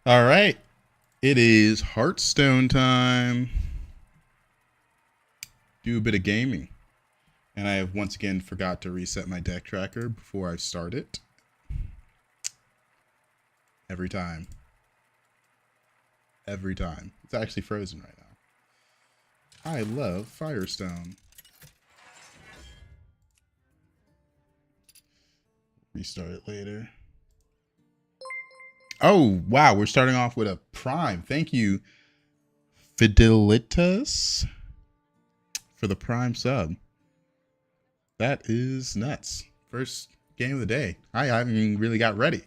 All right. It is Hearthstone time. Do a bit of gaming. And I have once again forgot to reset my deck tracker before I start it. Every time. Every time. It's actually frozen right now. I love Firestone. Restart it later. Oh, wow. We're starting off with a Prime. Thank you, Fidelitas, for the Prime sub. That is nuts. First game of the day. I haven't even really got ready.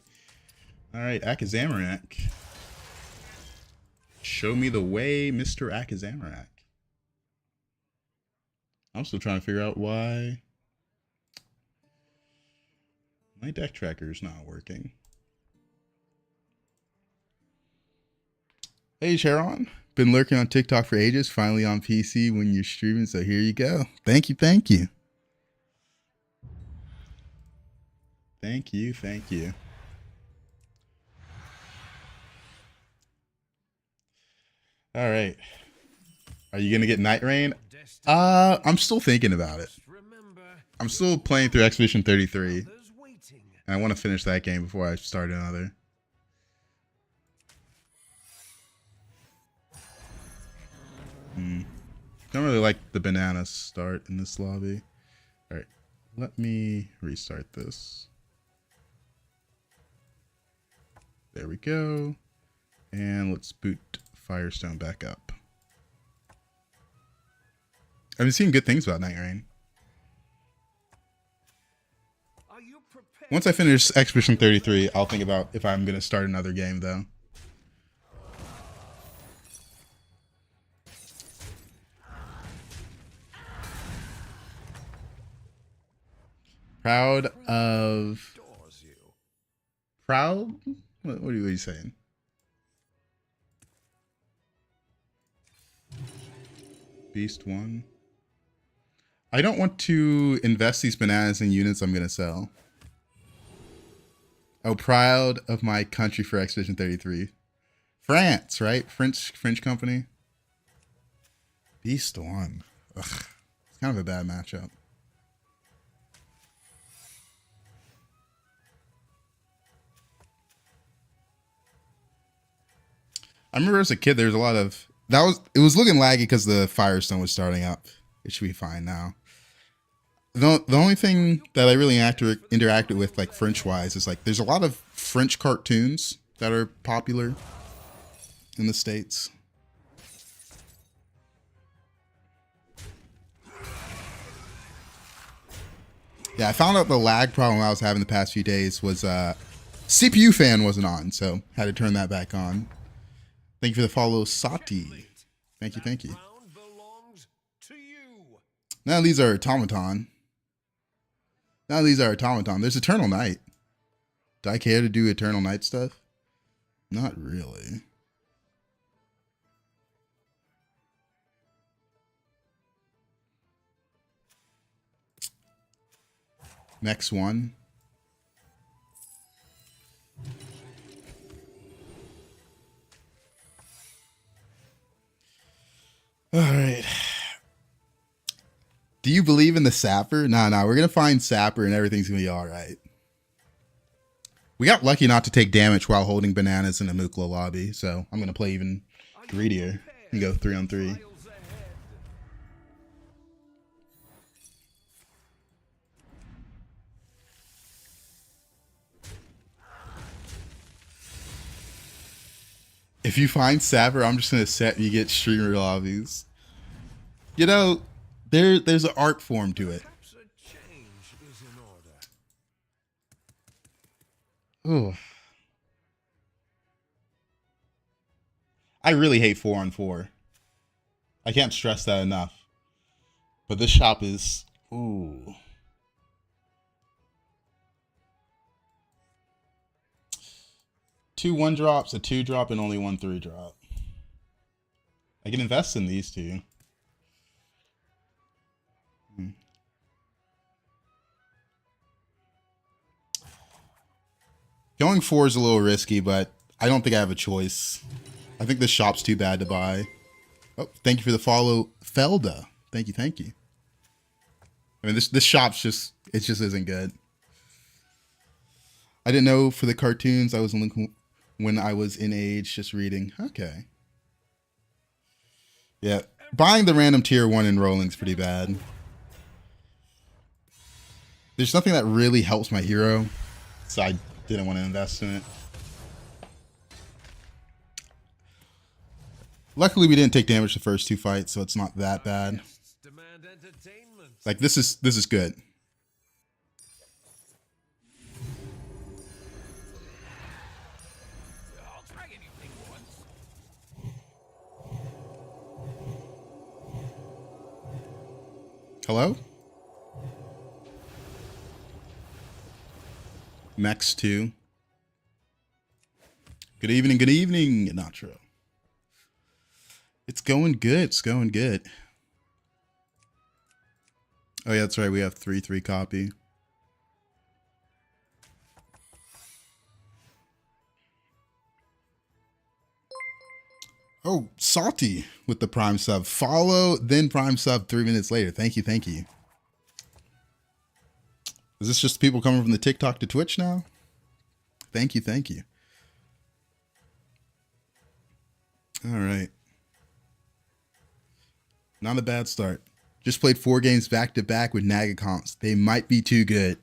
All right, Akazamarak. Show me the way, Mr. Akazamarak. I'm still trying to figure out why my deck tracker is not working. Hey, Sharon. Been lurking on TikTok for ages. Finally on PC when you're streaming, so here you go. Thank you, thank you. Thank you, thank you. All right. Are you gonna get Night Rain? I'm still thinking about it. I'm still playing through Expedition 33. And I want to finish that game before I start another. Don't really like the banana start in this lobby. All right, let me restart this. There we go. And let's boot Firestone back up. I've been seeing good things about Night Rain. Once I finish Expedition 33, I'll think about if I'm going to start another game, though. Proud of... Proud? What are you saying? Beast 1. I don't want to invest these bananas in units I'm going to sell. Oh, proud of my country for Expedition 33. France, right? French company. Beast 1. Ugh. It's kind of a bad matchup. I remember as a kid, there was a lot of... It was looking laggy because the Firestone was starting up. It should be fine now. The only thing that I really interacted with, like French-wise, is like there's a lot of French cartoons that are popular in the States. Yeah, I found out the lag problem I was having the past few days was CPU fan wasn't on, so had to turn that back on. Thank you for the follow, Sati. Thank you, thank you. None of these are automaton. None of these are automaton. There's Eternal Night. Do I care to do Eternal Night stuff? Not really. Next one. All right. Do you believe in the Sapper? Nah, we're going to find Sapper and everything's going to be all right. We got lucky not to take damage while holding bananas in a Mukla lobby, so I'm going to play even greedier and go 3-on-3. If you find Sapper, I'm just going to set you get streamer lobbies. You know, there's an art form to it. Oh, I really hate 4-on-4. I can't stress that enough. But this shop is... Ooh. Two 1-drops, a 2-drop, and only one 3-drop. I can invest in these two. Going 4 is a little risky, but I don't think I have a choice. I think this shop's too bad to buy. Oh, thank you for the follow, Felda. Thank you, thank you. I mean, this shop's just, it just isn't good. I didn't know for the cartoons I was when I was in age just reading. Okay. Yeah, buying the random tier 1 enrolling's pretty bad. There's nothing that really helps my hero, so I didn't want to invest in it. Luckily, we didn't take damage the first 2 fights, so it's not that bad. Like, this is good. Hello? Max 2. Good evening, Nacho. It's going good, it's going good. Oh yeah, that's right, we have 3/3 copy. Oh, Salty with the Prime sub. Follow, then Prime sub 3 minutes later. Thank you, thank you. Is this just people coming from the TikTok to Twitch now? Thank you, thank you. All right. Not a bad start. Just played 4 games back to back with Naga comps. They might be too good.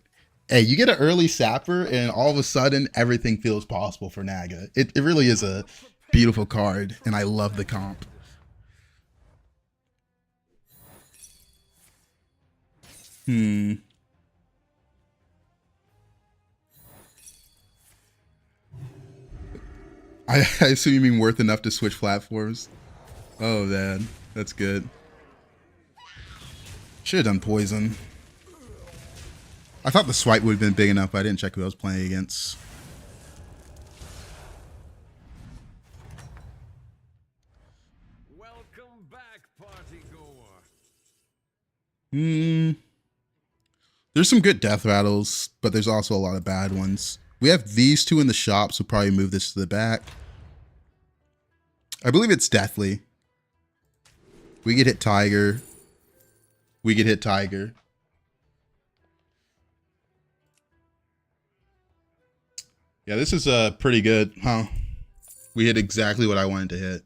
Hey, you get an early sapper and all of a sudden everything feels possible for Naga. It really is a beautiful card, and I love the comp. I assume you mean worth enough to switch platforms. Oh man, that's good. Should have done poison. I thought the swipe would have been big enough, but I didn't check who I was playing against. Welcome back, party goer. There's some good death rattles, but there's also a lot of bad ones. We have these 2 in the shop, so probably move this to the back. I believe it's Deathly. We get hit Tiger. We get hit Tiger. Yeah, this is pretty good, huh? We hit exactly what I wanted to hit.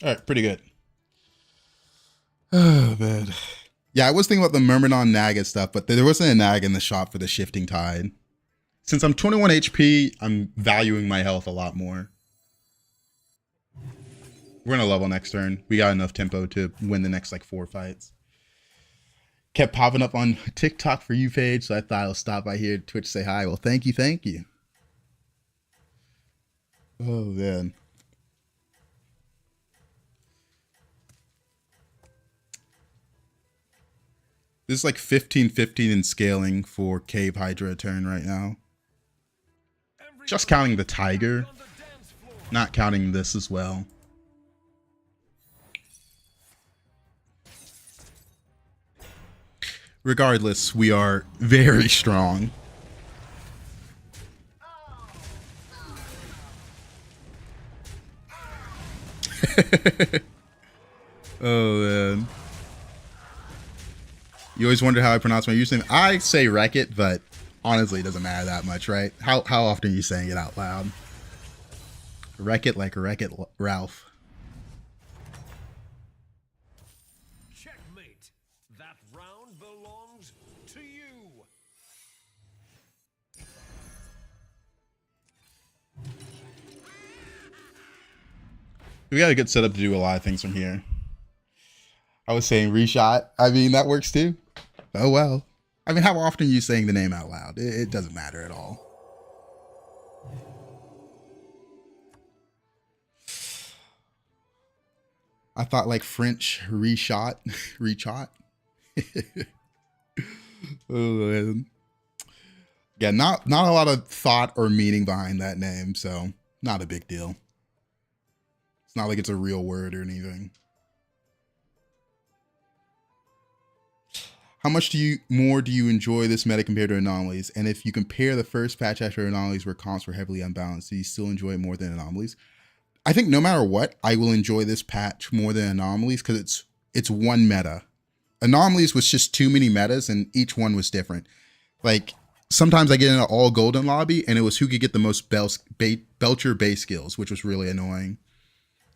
All right, pretty good. Oh, man. Yeah, I was thinking about the Myrmidon Naga stuff, but there wasn't a Naga in the shop for the Shifting Tide. Since I'm 21 HP, I'm valuing my health a lot more. We're going to level next turn. We got enough tempo to win the next, like, 4 fights. Kept popping up on TikTok for you page, so I thought I'll stop by here to Twitch to say hi. Well, thank you, thank you. Oh, man. This is like 15-15 in scaling for Cave Hydra turn right now. Just counting the Tiger, not counting this as well. Regardless, we are very strong. Oh, man. You always wonder how I pronounce my username. I say wreck it, but honestly, it doesn't matter that much, right? How often are you saying it out loud? Wreck it like Wreck It Ralph. Checkmate. That round belongs to you. We got a good setup to do a lot of things from here. I was saying reshot. I mean, that works too. Oh, well. I mean, how often are you saying the name out loud? It doesn't matter at all. I thought like French reshot. Reshot. Oh, man. Yeah, not a lot of thought or meaning behind that name, so not a big deal. It's not like it's a real word or anything. How much more do you enjoy this meta compared to anomalies? And if you compare the first patch after anomalies where comps were heavily unbalanced, do you still enjoy it more than anomalies? I think no matter what, I will enjoy this patch more than anomalies because it's one meta. Anomalies was just too many metas and each one was different. Like sometimes I get in an all golden lobby and it was who could get the most Belcher base skills, which was really annoying.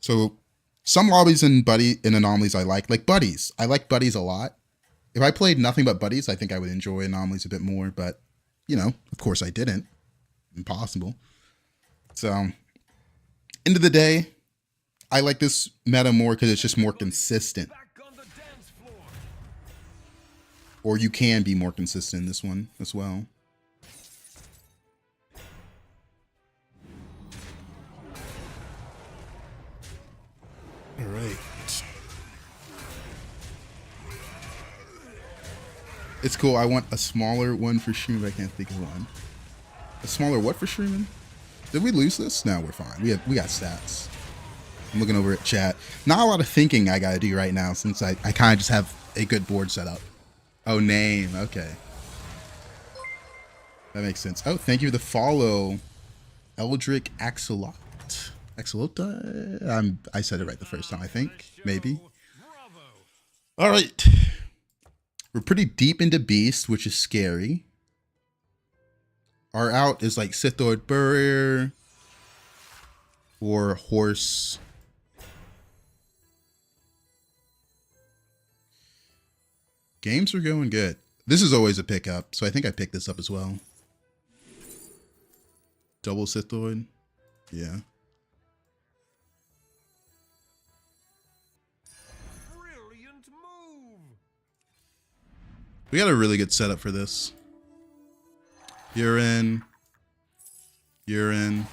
So some lobbies in anomalies I like buddies. I like buddies a lot. If I played nothing but buddies, I think I would enjoy anomalies a bit more, but you know, of course I didn't. Impossible. So end of the day, I like this meta more because it's just more consistent. Or you can be more consistent in this one as well. All right. It's cool. I want a smaller one for streaming. I can't think of one. A smaller what for streaming? Did we lose this? No, we're fine. We got stats. I'm looking over at chat. Not a lot of thinking I gotta do right now since I kind of just have a good board set up. Oh, name. Okay. That makes sense. Oh, thank you for the follow. Eldrick Axolot. Axolota? I said it right the first time, I think. Maybe. All right. We're pretty deep into Beast, which is scary. Our out is like Sithoid Burrier or Horse. Games are going good. This is always a pickup, so I think I picked this up as well. Double Sithoid. Yeah. Brilliant move. We got a really good setup for this. You're in. You're in.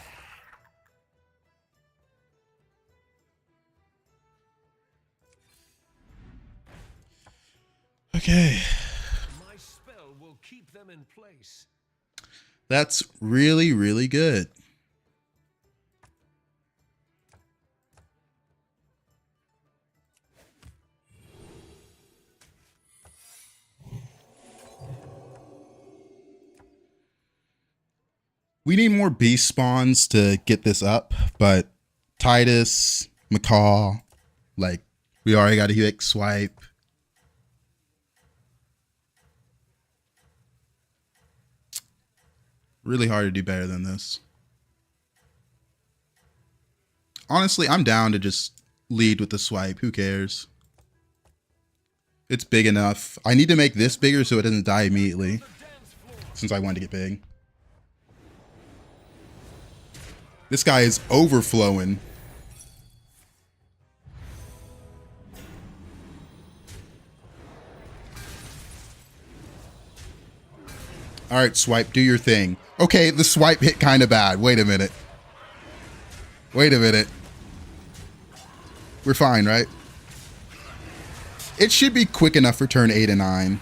Okay. My spell will keep them in place. That's really, really good. We need more beast spawns to get this up, but Titus, Macaw, like, we already got a Hewick swipe. Really hard to do better than this. Honestly, I'm down to just lead with the swipe. Who cares? It's big enough. I need to make this bigger so it doesn't die immediately, since I wanted to get big. This guy is overflowing. All right, swipe, do your thing. Okay, the swipe hit kind of bad. Wait a minute. Wait a minute. We're fine, right? It should be quick enough for turn 8 and 9.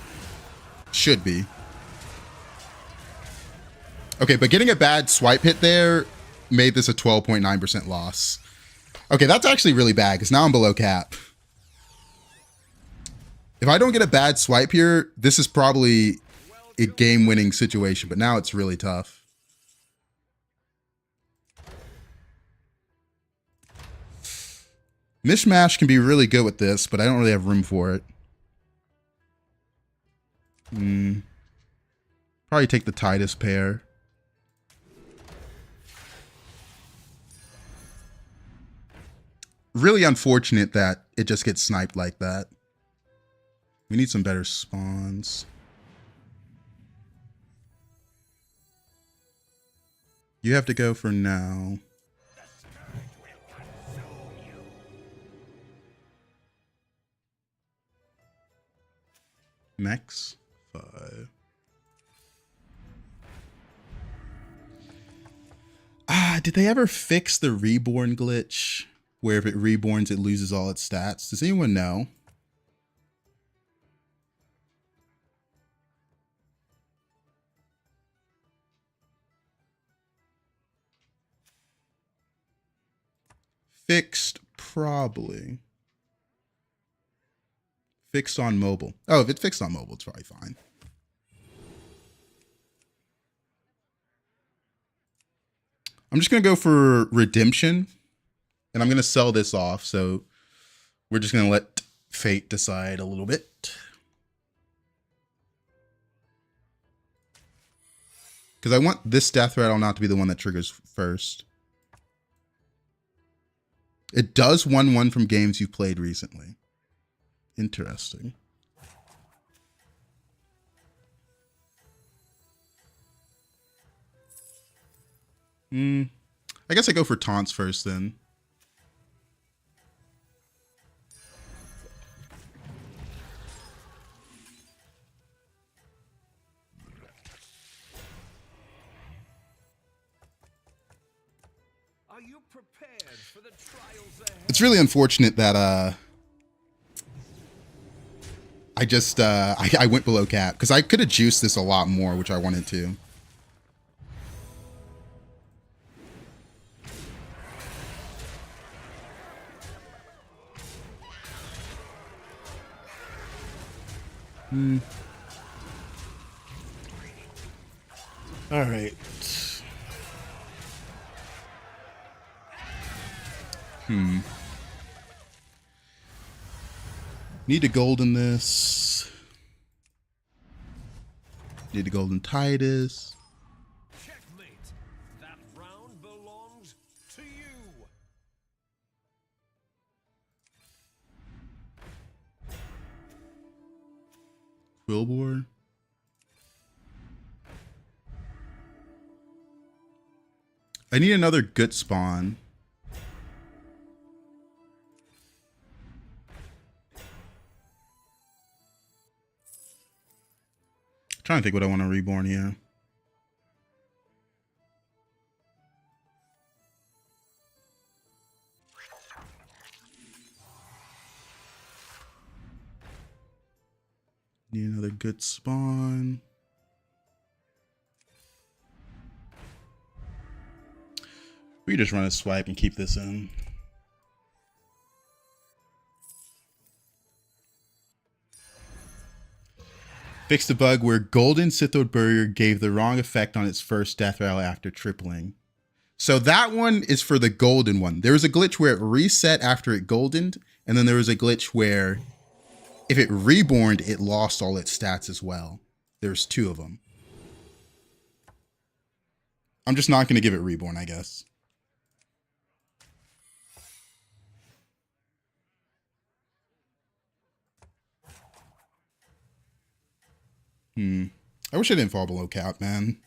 Should be. Okay, but getting a bad swipe hit there made this a 12.9% loss. Okay, that's actually really bad because now I'm below cap. If I don't get a bad swipe here, this is probably a game-winning situation, but now it's really tough. Mishmash can be really good with this, but I don't really have room for it. Probably take the Titus pair. Really unfortunate that it just gets sniped like that. We need some better spawns. You have to go for now. Max 5. Did they ever fix the reborn glitch? where if it reborns, it loses all its stats. Does anyone know? Fixed, probably. Fixed on mobile. Oh, if it's fixed on mobile, it's probably fine. I'm just going to go for redemption, and I'm going to sell this off. So we're just going to let fate decide a little bit. Because I want this death rattle not to be the one that triggers first. It does 1/1 from games you've played recently. Interesting. I guess I go for taunts first then. Are you prepared for the trials ahead? It's really unfortunate that I just I went below cap because I could have juiced this a lot more, which I wanted to. All right. Need a golden this. Need a golden Titus. Checkmate. That round belongs to you. Quillbore. I need another good spawn. Trying to think what I want to reborn here. Need another good spawn. We just run a swipe and keep this in. Fix the bug where Golden Sithode Burger gave the wrong effect on its first death rattle after tripling. So that one is for the golden one. There was a glitch where it reset after it goldened, and then there was a glitch where if it reborned, it lost all its stats as well. There's two of them. I'm just not going to give it reborn, I guess. I wish I didn't fall below cap, man.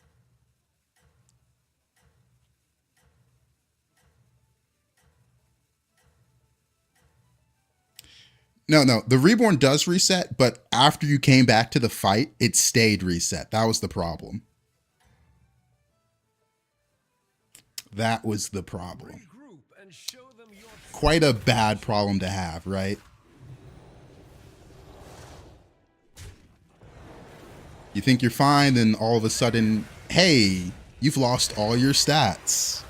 No. The reborn does reset, but after you came back to the fight, it stayed reset. That was the problem. That was the problem. Quite a bad problem to have, right? You think you're fine, then all of a sudden, hey, you've lost all your stats.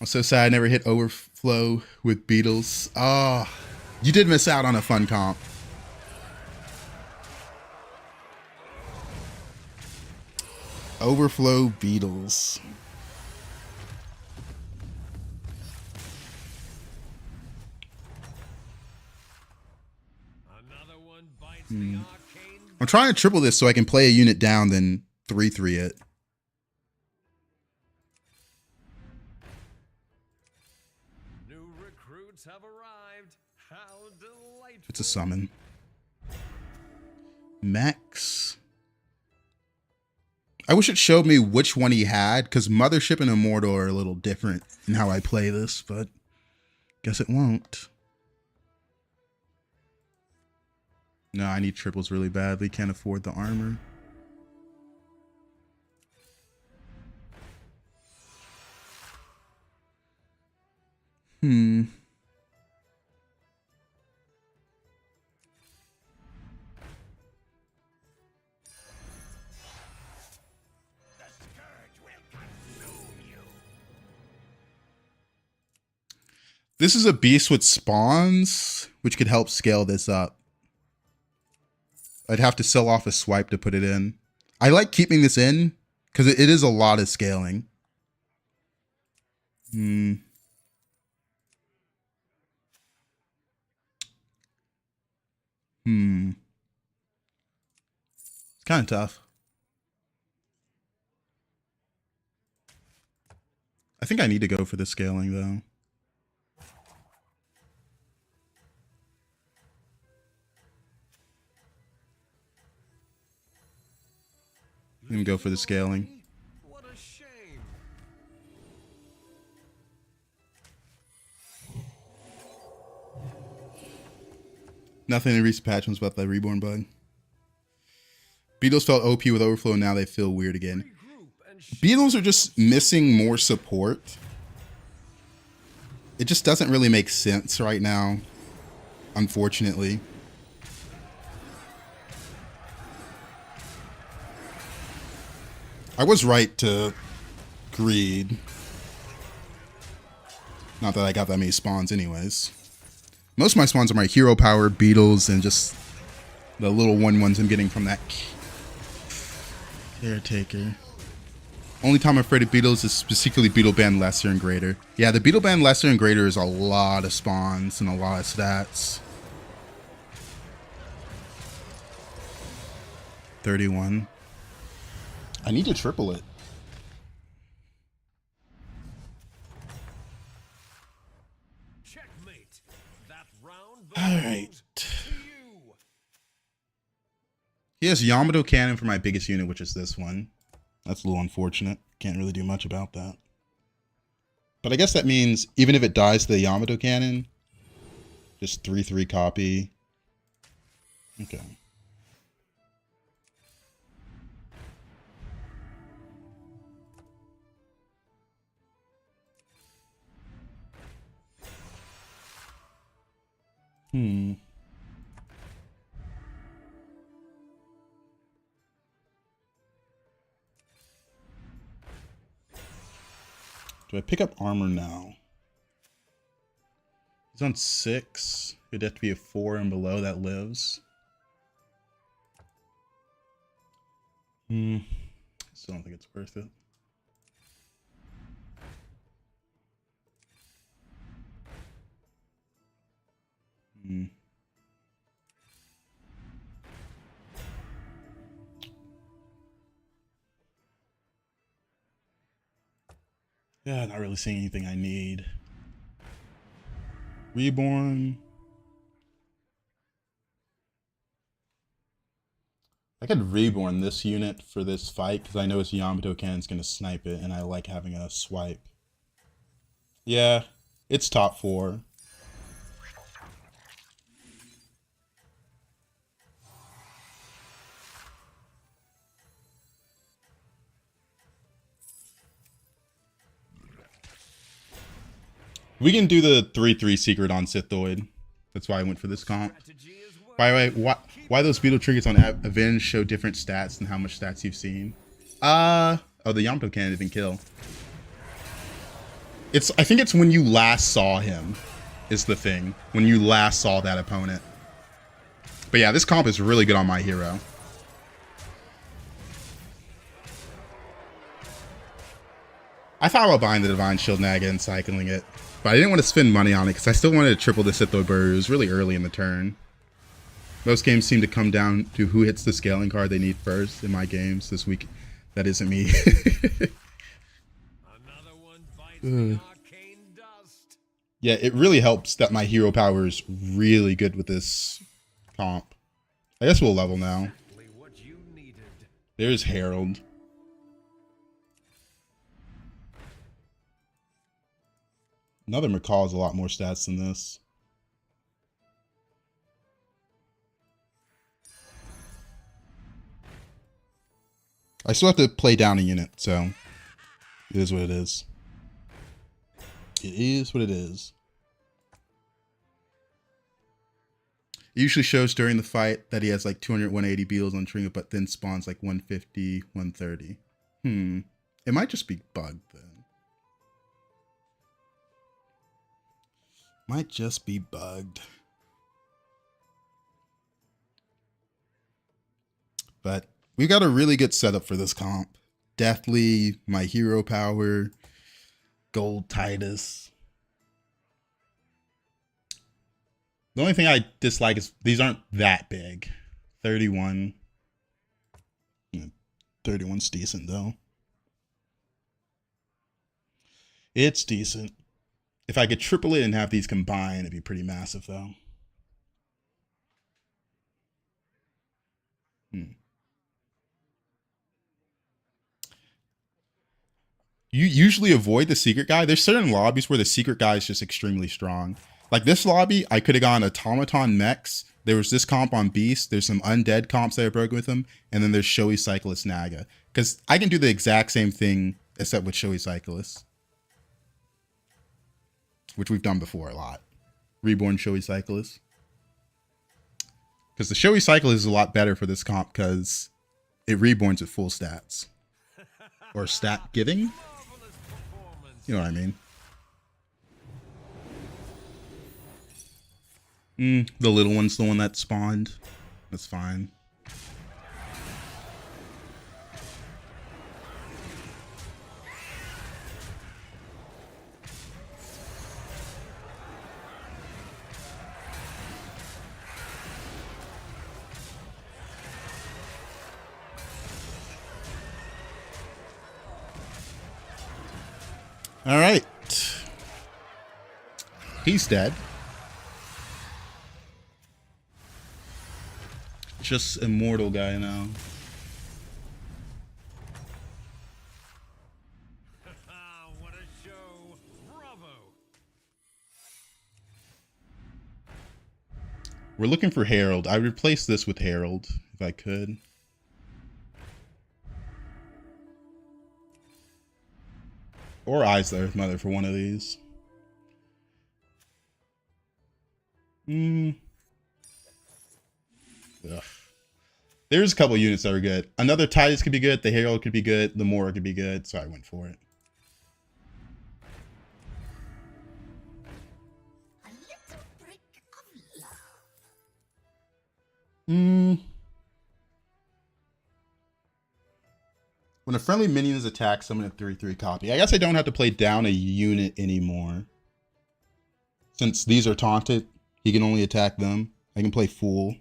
I'm so sad I never hit overflow with beetles. Oh, you did miss out on a fun comp. Overflow beetles. I'm trying to triple this so I can play a unit down, then 3-3 it. New recruits have arrived. How delightful. It's a summon. Max. I wish it showed me which one he had, because Mothership and Immortal are a little different in how I play this, but guess it won't. No, I need triples really badly. Can't afford the armor. This is a beast with spawns, which could help scale this up. I'd have to sell off a swipe to put it in. I like keeping this in because it is a lot of scaling. It's kind of tough. I think I need to go for the scaling though. Let me go for the scaling. What a shame. Nothing in recent patch was about the reborn bug. Beetles felt OP with overflow, and now they feel weird again. Beetles are just missing more support. It just doesn't really make sense right now, unfortunately. I was right to greed. Not that I got that many spawns anyways. Most of my spawns are my hero power, beetles, and just the little ones I'm getting from that caretaker. Only time I'm afraid of beetles is specifically beetle band lesser and greater. Yeah, the beetle band lesser and greater is a lot of spawns and a lot of stats. 31. I need to triple it. Checkmate. That round All belongs right. to you. He has Yamato cannon for my biggest unit, which is this one. That's a little unfortunate. Can't really do much about that. But I guess that means even if it dies to the Yamato cannon, just 3/3 copy. Okay. Do I pick up armor now? He's on 6. It'd have to be a 4 and below that lives. Still don't think it's worth it. Yeah, not really seeing anything I need. Reborn. I could reborn this unit for this fight because I know his Yamato cannon's going to snipe it and I like having a swipe. Yeah, it's top 4. We can do the 3/3 secret on Sithoid. That's why I went for this comp. By the way, why those beetle triggers on Avenge show different stats than how much stats you've seen? Oh, the Yamato cannon didn't kill. I think it's when you last saw him is the thing. When you last saw that opponent. But yeah, this comp is really good on my hero. I thought about buying the Divine Shield Naga and cycling it, but I didn't want to spend money on it because I still wanted to triple the Sithoid Bird. It was really early in the turn. Most games seem to come down to who hits the scaling card they need first. In my games this week, that isn't me. Another one bites the arcane dust. Yeah, it really helps that my hero power is really good with this comp. I guess we'll level now. Exactly what you needed. There's Herald. Another Macaw has a lot more stats than this. I still have to play down a unit, so it is what it is. It is what it is. It usually shows during the fight that he has like 200, 180 beetles on Trinket, but then spawns like 150, 130. It might just be bugged then. Might just be bugged. But we got a really good setup for this comp. Deathly, my hero power, Gold Titus. The only thing I dislike is these aren't that big. 31. 31's decent though. It's decent. If I could triple it and have these combined, it'd be pretty massive though. You usually avoid the secret guy. There's certain lobbies where the secret guy is just extremely strong. Like this lobby, I could have gone Automaton Mechs. There was this comp on Beast. There's some undead comps that are broken with him. And then there's Showy Cyclist Naga. Because I can do the exact same thing except with Showy Cyclist. Which we've done before a lot. Reborn Showy Cyclist. Because the Showy Cyclist is a lot better for this comp because it reborns at full stats. Or stat giving? You know what I mean? The little one's the one that spawned. That's fine. All right. He's dead. Just immortal guy now. What a show. Bravo. We're looking for Herald. I would replace this with Herald if I could. Or Eyes the Earth Mother for one of these. Ugh. There's a couple units that are good. Another Titus could be good. The Herald could be good. The Mora could be good. So I went for it. A little brick of love. When a friendly minion is attacked, summon a 3/3 copy. I guess I don't have to play down a unit anymore. Since these are taunted, he can only attack them. I can play Fool.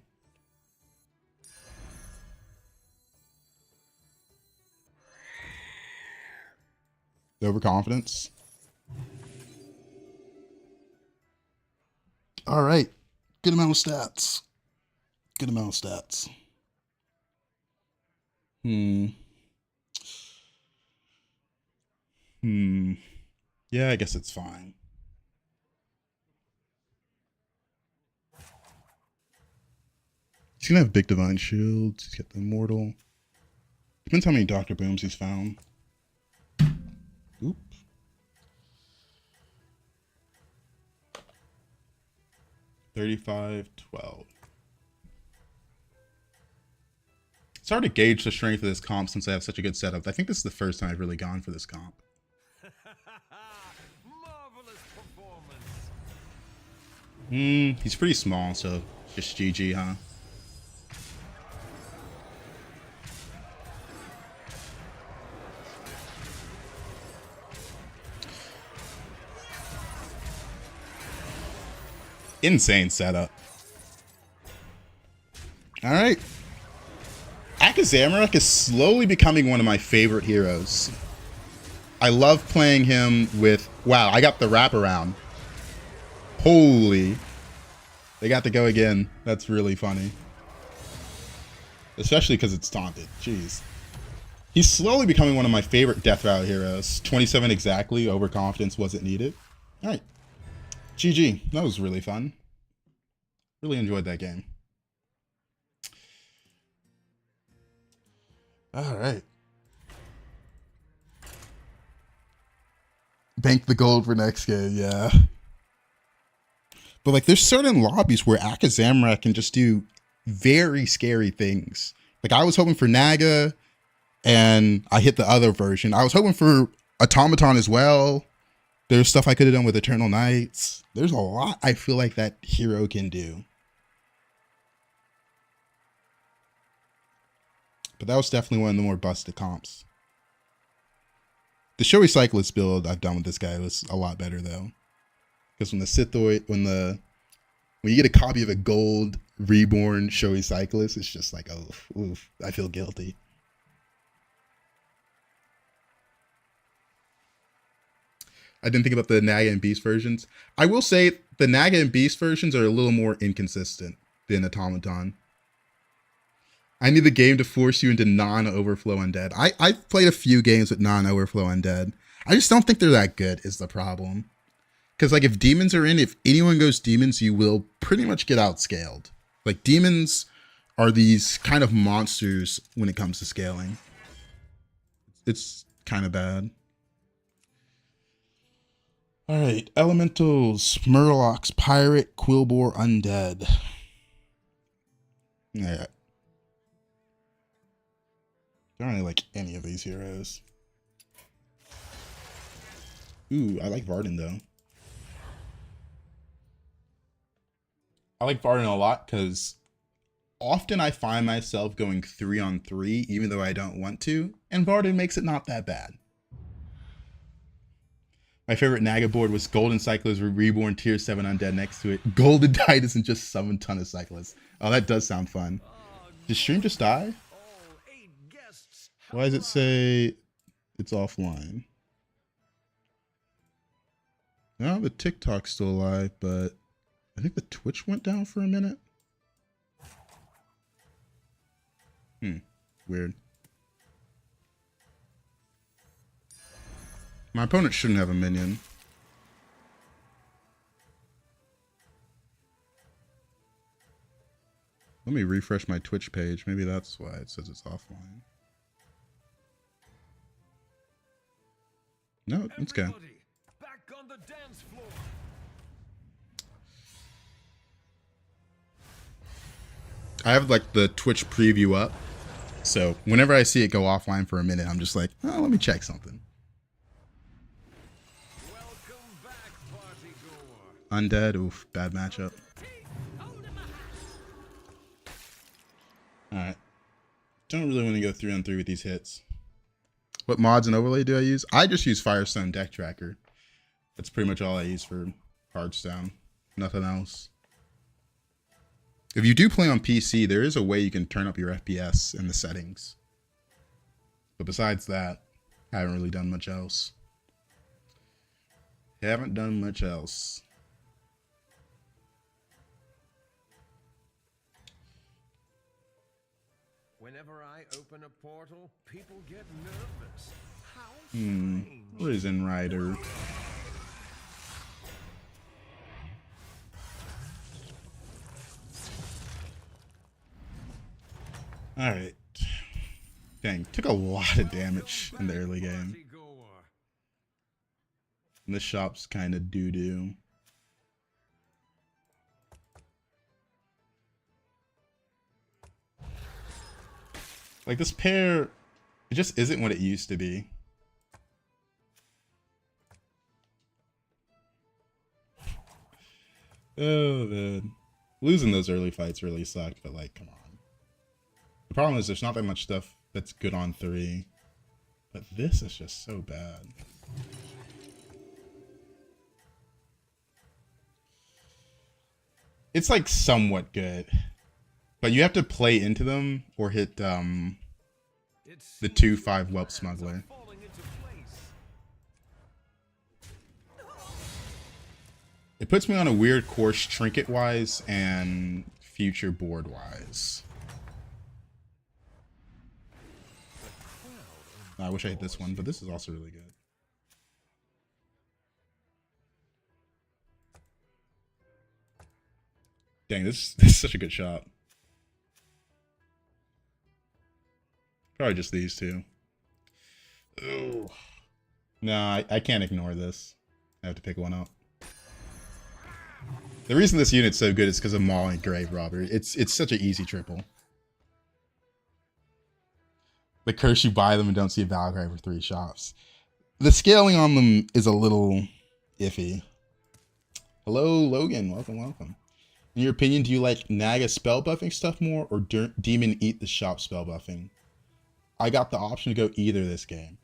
Overconfidence. All right. Good amount of stats. Good amount of stats. Yeah, I guess it's fine. He's gonna have big divine shields. He's got the immortal. Depends how many Dr. Booms he's found. Oop. $35.12. It's hard to gauge the strength of this comp since I have such a good setup. I think this is the first time I've really gone for this comp. Marvelous performance. He's pretty small, so just GG, huh? Insane setup. All right. Akazamarek is slowly becoming one of my favorite heroes. I love playing him with... Wow, I got the wraparound. Holy. They got to go again. That's really funny. Especially because it's taunted. Jeez. He's slowly becoming one of my favorite Death Rattle heroes. 27 exactly. Overconfidence wasn't needed. All right. GG. That was really fun. Really enjoyed that game. All right. Bank the gold for next game, yeah. But like there's certain lobbies where Akazamarek can just do very scary things. Like I was hoping for Naga and I hit the other version. I was hoping for Automaton as well. There's stuff I could have done with Eternal Knights. There's a lot I feel like that hero can do. But that was definitely one of the more busted comps. The Showy Cyclist build I've done with this guy was a lot better though. Because when the Sithoid, when you get a copy of a gold reborn Showy Cyclist, it's just like, oh, oof, I feel guilty. I didn't think about the Naga and Beast versions. I will say the Naga and Beast versions are a little more inconsistent than Automaton. I need the game to force you into non-overflow undead. I've played a few games with non-overflow undead. I just don't think they're that good is the problem. Because like if demons are in, if anyone goes demons, you will pretty much get outscaled. Like demons are these kind of monsters when it comes to scaling. It's kind of bad. All right, elementals, Murlocs, pirate, Quilboar, undead. Yeah. I don't really like any of these heroes. Ooh, I like Varden though. I like Varden a lot because often I find myself going 3-on-3 even though I don't want to, and Varden makes it not that bad. My favorite Naga board was Golden Cyclist with Reborn Tier 7 Undead next to it. Golden Titus and just summon ton of Cyclists. Oh, that does sound fun. Did stream just die? Why does it say it's offline? No, the TikTok's still alive, but I think the Twitch went down for a minute. Weird. My opponent shouldn't have a minion. Let me refresh my Twitch page. Maybe that's why it says it's offline. No, it's good. Back on the dance floor. I have like the Twitch preview up. So whenever I see it go offline for a minute, I'm just like, oh, let me check something. Welcome back, party goer. Undead, oof, bad matchup. Alright. Don't really want to go 3-on-3 with these hits. What mods and overlay do I use? I just use Firestone Deck Tracker. That's pretty much all I use for Hearthstone. Nothing else. If you do play on PC, there is a way you can turn up your FPS in the settings. But besides that, I haven't really done much else. Haven't done much else. Whenever I open a portal, people get nervous. How strange. What is in Rider? Alright. Dang, took a lot of damage in the early game. Party goer. And this shop's kind of doo-doo. Like this pair, it just isn't what it used to be. Oh man. Losing those early fights really sucked, but like, come on. The problem is there's not that much stuff that's good on 3. But this is just so bad. It's like somewhat good. But you have to play into them or hit the 2/5 Whelp Smuggler. Falling into place. It puts me on a weird course trinket-wise and future board-wise. I wish I hit this one, but this is also really good. Dang, this is such a good shot. Probably just these two. Ooh. No, I can't ignore this. I have to pick one up. The reason this unit's so good is because of Maul and Grave Robber. It's such an easy triple. The curse you buy them and don't see a Valkyrie for 3 shots. The scaling on them is a little iffy. Hello, Logan. Welcome, welcome. In your opinion, do you like Naga spell buffing stuff more or Demon Eat the Shop spell buffing? I got the option to go either this game.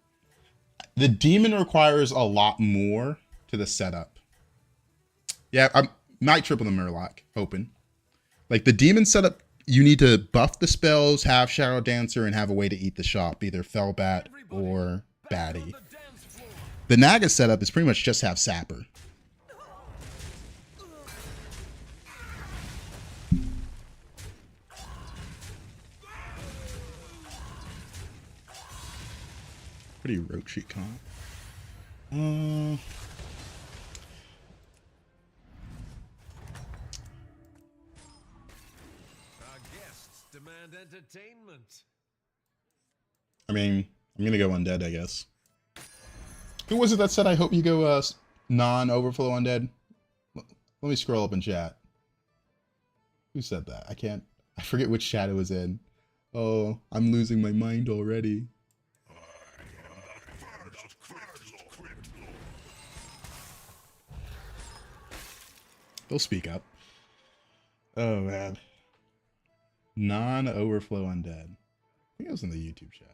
The Demon requires a lot more to the setup. Yeah, I might triple the Murloc, hoping. Like the Demon setup, you need to buff the spells, have Shadow Dancer, and have a way to eat the shop, either Firebat or Batty. The Naga setup is pretty much just have Sapper. Pretty road sheet comp. Our guests demand entertainment. I mean, I'm gonna go undead, I guess. Who was it that said I hope you go non-overflow undead? Let me scroll up in chat. Who said that? I forget which chat it was in. Oh, I'm losing my mind already. They'll speak up. Oh man. Non-overflow undead. I think it was in the YouTube chat.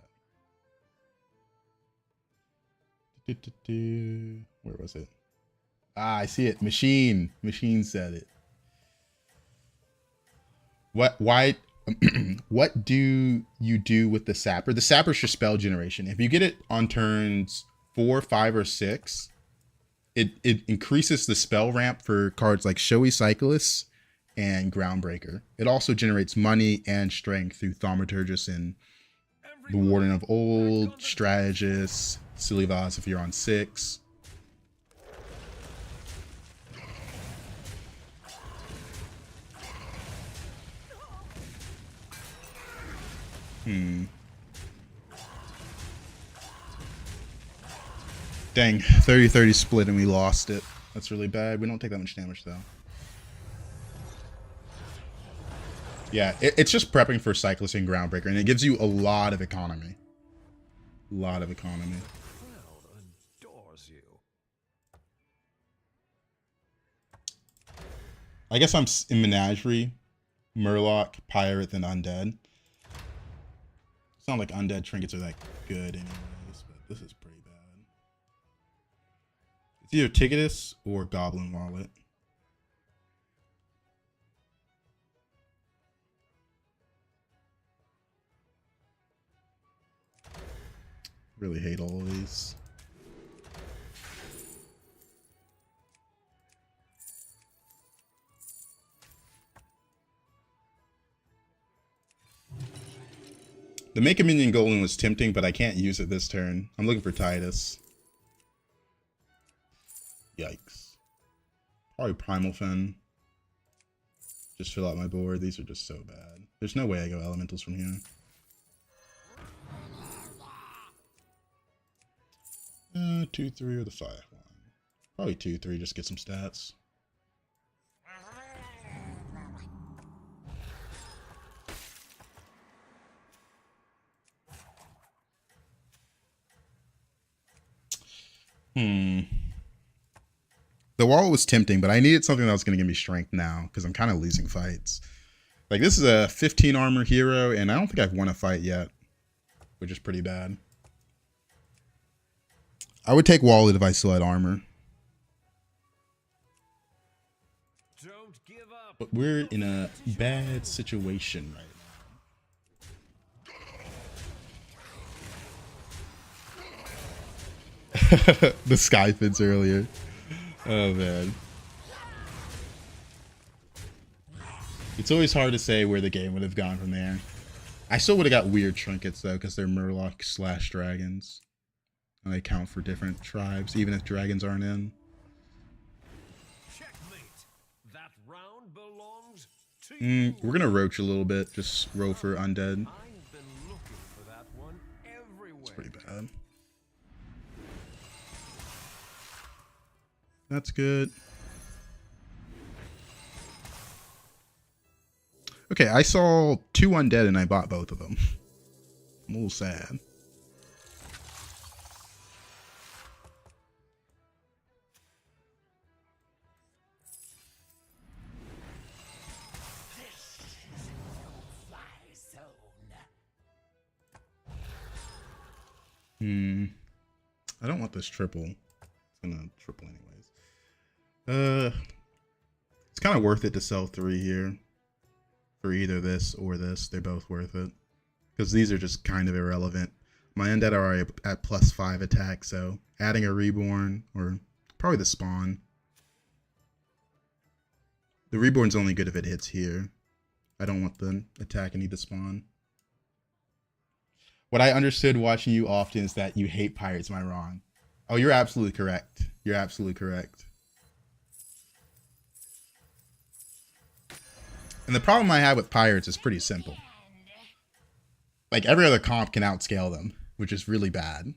Where was it? Ah, I see it. Machine. Machine said it. Why what do you do with the Sapper? The Sapper's for spell generation. If you get it on turns 4, 5, or 6, it increases the spell ramp for cards like Showy Cyclist and Groundbreaker. It also generates money and strength through Thaumaturgus and the Warden of Old, Strategist, Silly Vase if you're on 6. Dang, 30-30 split and we lost it. That's really bad. We don't take that much damage though. Yeah, it's just prepping for Cyclist and Groundbreaker, and it gives you a lot of economy. A lot of economy. Crowd adores you. I guess I'm in Menagerie, Murloc, Pirate, then Undead. It's not like Undead trinkets are that good anyways, but this is pretty bad. It's either Ticketus or Goblin Wallet. Really hate all of these. The make a minion golem was tempting, but I can't use it this turn. I'm looking for Titus. Yikes. Probably Primal Fen. Just fill out my board. These are just so bad. There's no way I go elementals from here. 2-3 or the 5-1. Probably 2-3, just get some stats. The wall was tempting, but I needed something that was going to give me strength now, because I'm kind of losing fights. Like, this is a 15 armor hero, and I don't think I've won a fight yet, which is pretty bad. I would take Wallet if I still had armor. Don't give up. But we're in a bad situation right now. The sky fits earlier. Oh man. It's always hard to say where the game would have gone from there. I still would have got weird trinkets though, because they're Murloc/dragons. And they count for different tribes, even if dragons aren't in. Checkmate. That round belongs to you. We're gonna roach a little bit, just roll for undead. I've been looking for that one everywhere. It's pretty bad. That's good. Okay, I saw 2 undead and I bought both of them. I'm a little sad. I don't want this triple. It's gonna triple anyways. It's kind of worth it to sell 3 here for either this or this. They're both worth it because these are just kind of irrelevant. My undead are already at +5 attack, so adding a reborn or probably the spawn. The reborn's only good if it hits here. I don't want the attack, I need the spawn. What I understood watching you often is that you hate pirates. Am I wrong? Oh, you're absolutely correct. You're absolutely correct. And the problem I have with pirates is pretty simple. Like, every other comp can outscale them, which is really bad.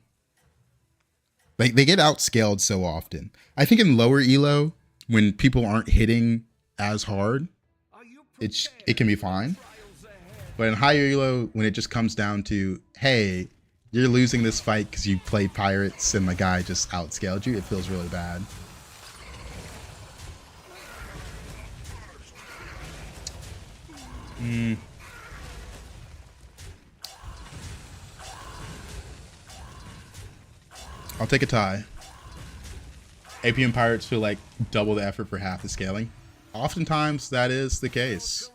Like, they get outscaled so often. I think in lower elo, when people aren't hitting as hard, it can be fine. But in higher elo, when it just comes down to, hey, you're losing this fight because you played pirates and the guy just outscaled you, it feels really bad. I'll take a tie. APM pirates feel like double the effort for half the scaling. Oftentimes, that is the case.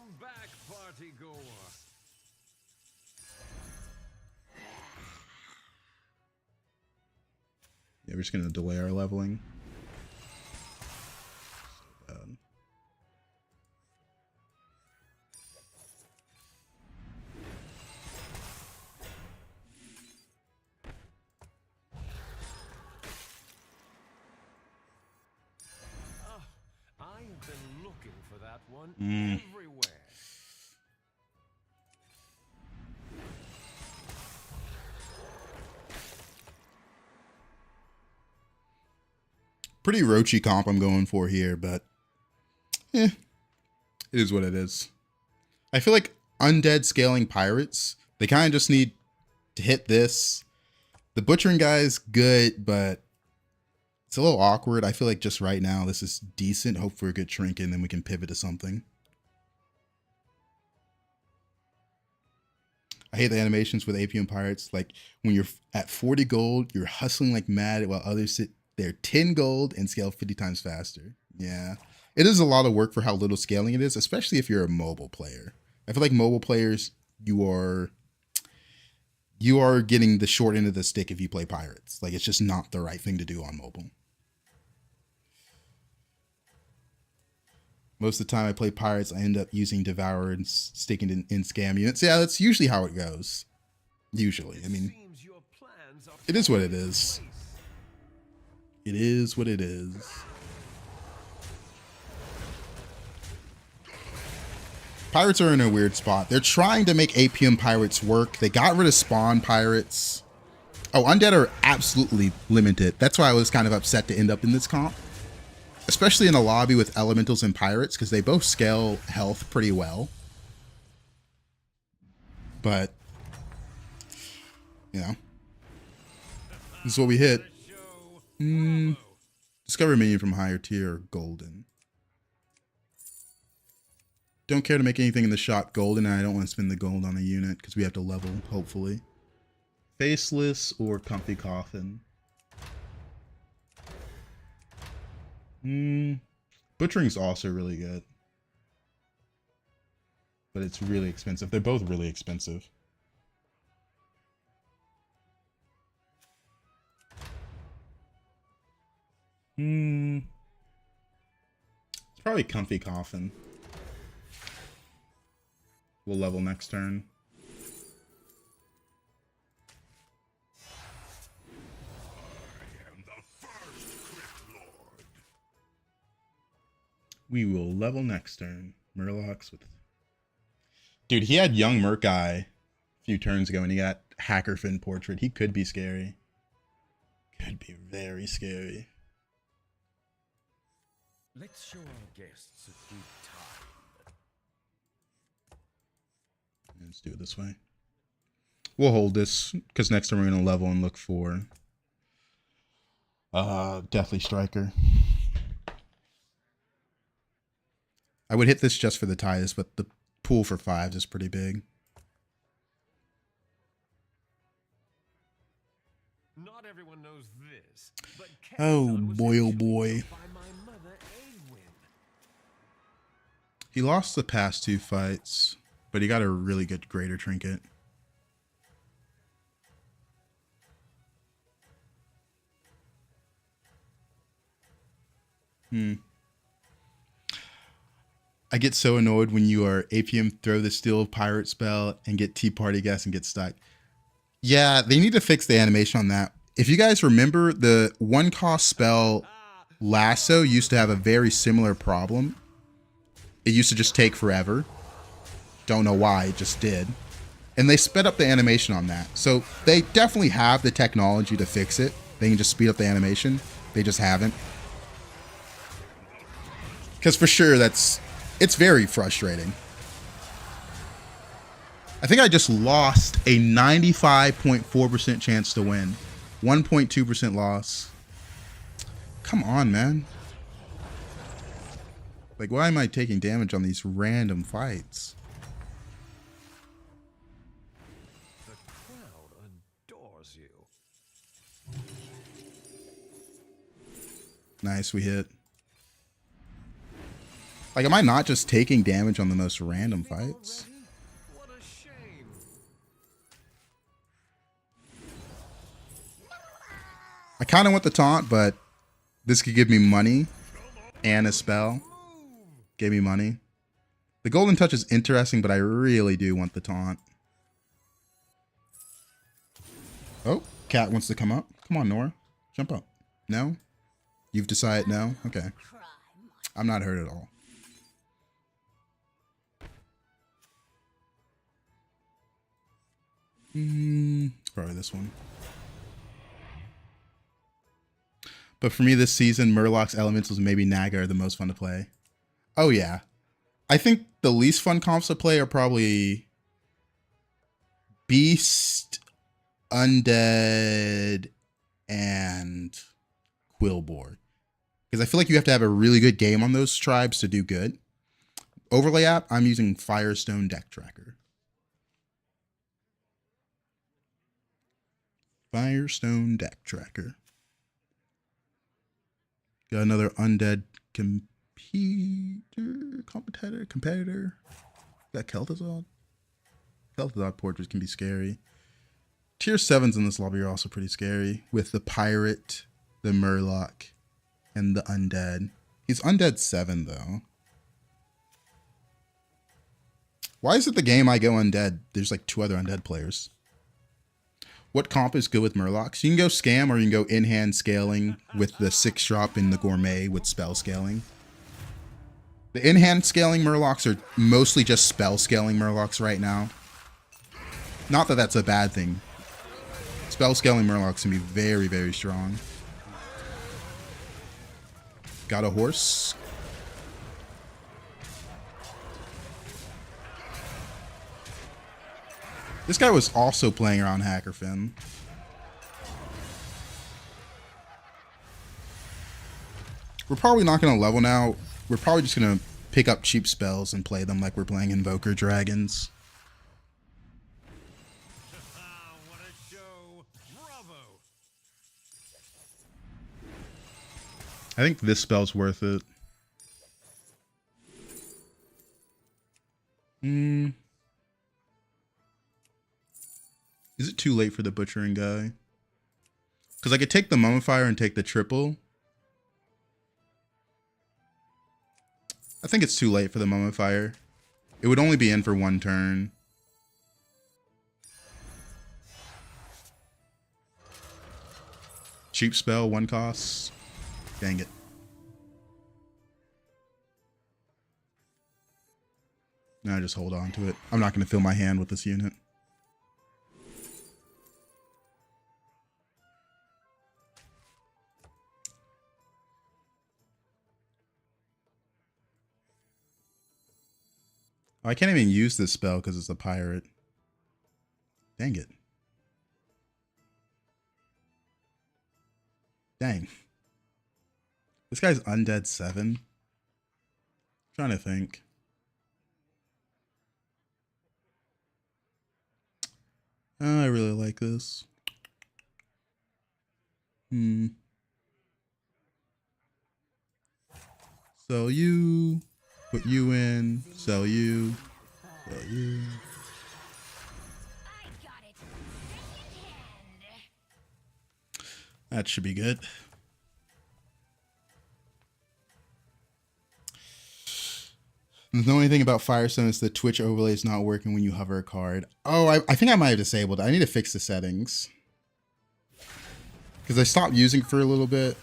Yeah, we're just going to delay our leveling. So bad. I've been looking for that one everywhere. Pretty roachy comp I'm going for here, but it is what it is. I feel like undead scaling pirates, they kind of just need to hit this. The butchering guy's good, but it's a little awkward. I feel like just right now, this is decent. Hope for a good trinket, and then we can pivot to something. I hate the animations with APM pirates. Like, when you're at 40 gold, you're hustling like mad while others sit there 10 gold and scale 50 times faster. Yeah. It is a lot of work for how little scaling it is, especially if you're a mobile player. I feel like mobile players, you are getting the short end of the stick if you play pirates. Like, it's just not the right thing to do on mobile. Most of the time I play pirates, I end up using Devourer and sticking in scam units. Yeah, that's usually how it goes. Usually. I mean, it is what it is. It is what it is. Pirates are in a weird spot. They're trying to make APM pirates work. They got rid of spawn pirates. Oh, undead are absolutely limited. That's why I was kind of upset to end up in this comp. Especially in a lobby with elementals and pirates, because they both scale health pretty well. But, you know, this is what we hit. Discover minion from higher tier or golden. Don't care to make anything in the shop golden, and I don't want to spend the gold on a unit because we have to level, hopefully. Faceless or comfy coffin. Butchering's also really good. But it's really expensive. They're both really expensive. It's probably comfy coffin. We'll level next turn. We will level next turn. Murlocs with... Dude, he had young Merc Guy a few turns ago and he got Hackerfin Portrait. He could be scary. Could be very scary. Let's show our guests a good time. Let's do it this way. We'll hold this because next time we're going to level and look for Deathly Striker. I would hit this just for the ties, but the pool for 5s is pretty big. but Oh Kazan was boy, oh actually boy. built by my mother, Awen. He lost the past 2 fights, but he got a really good greater trinket. I get so annoyed when you are APM throw the steel pirate spell and get Tea Party gas and get stuck. Yeah, they need to fix the animation on that. If you guys remember, the 1-cost spell Lasso used to have a very similar problem. It used to just take forever. Don't know why, it just did. And they sped up the animation on that. So they definitely have the technology to fix it. They can just speed up the animation. They just haven't. Because for sure, it's very frustrating. I think I just lost a 95.4% chance to win. 1.2% loss. Come on, man. Like, why am I taking damage on these random fights? The crowd adores you. Nice, we hit. Like, am I not just taking damage on the most random fights? What a shame. I kind of want the taunt, but this could give me money and a spell. Gave me money. The golden touch is interesting, but I really do want the taunt. Oh, cat wants to come up. Come on, Nora. Jump up. No? You've decided no? Okay. I'm not hurt at all. Probably this one. But for me this season, Murloc's Elementals and maybe Naga are the most fun to play. Oh yeah. I think the least fun comps to play are probably Beast, Undead, and Quillbore. Because I feel like you have to have a really good game on those tribes to do good. Overlay app, I'm using Firestone Deck Tracker. Firestone Deck Tracker. Got another undead competitor. Got Kel'Thuzad. Kel'Thuzad portraits can be scary. Tier 7s in this lobby are also pretty scary. With the pirate, the Murloc, and the undead. He's undead 7 though. Why is it the game I go undead? There's like 2 other undead players. What comp is good with Murlocs? You can go scam or you can go in-hand scaling with the 6-drop in the gourmet with spell scaling. The in-hand scaling Murlocs are mostly just spell scaling Murlocs right now. Not that that's a bad thing. Spell scaling Murlocs can be very, very strong. Got a horse. This guy was also playing around Hackerfin. We're probably not going to level now. We're probably just going to pick up cheap spells and play them like we're playing Invoker Dragons. What a show. Bravo. I think this spell's worth it. Is it too late for the butchering guy? Because I could take the mummifier and take the triple. I think it's too late for the mummifier. It would only be in for 1 turn. Cheap spell, 1 cost. Dang it. Now I just hold on to it. I'm not going to fill my hand with this unit. I can't even use this spell because it's a pirate. Dang it. Dang. This guy's undead 7. Trying to think. I really like this. Sell you. Put you in. Sell you. Sell you. I got it. Second hand. That should be good. The only thing about Firestone is the Twitch overlay is not working when you hover a card. Oh, I think I might have disabled it. I need to fix the settings. Because I stopped using it for a little bit.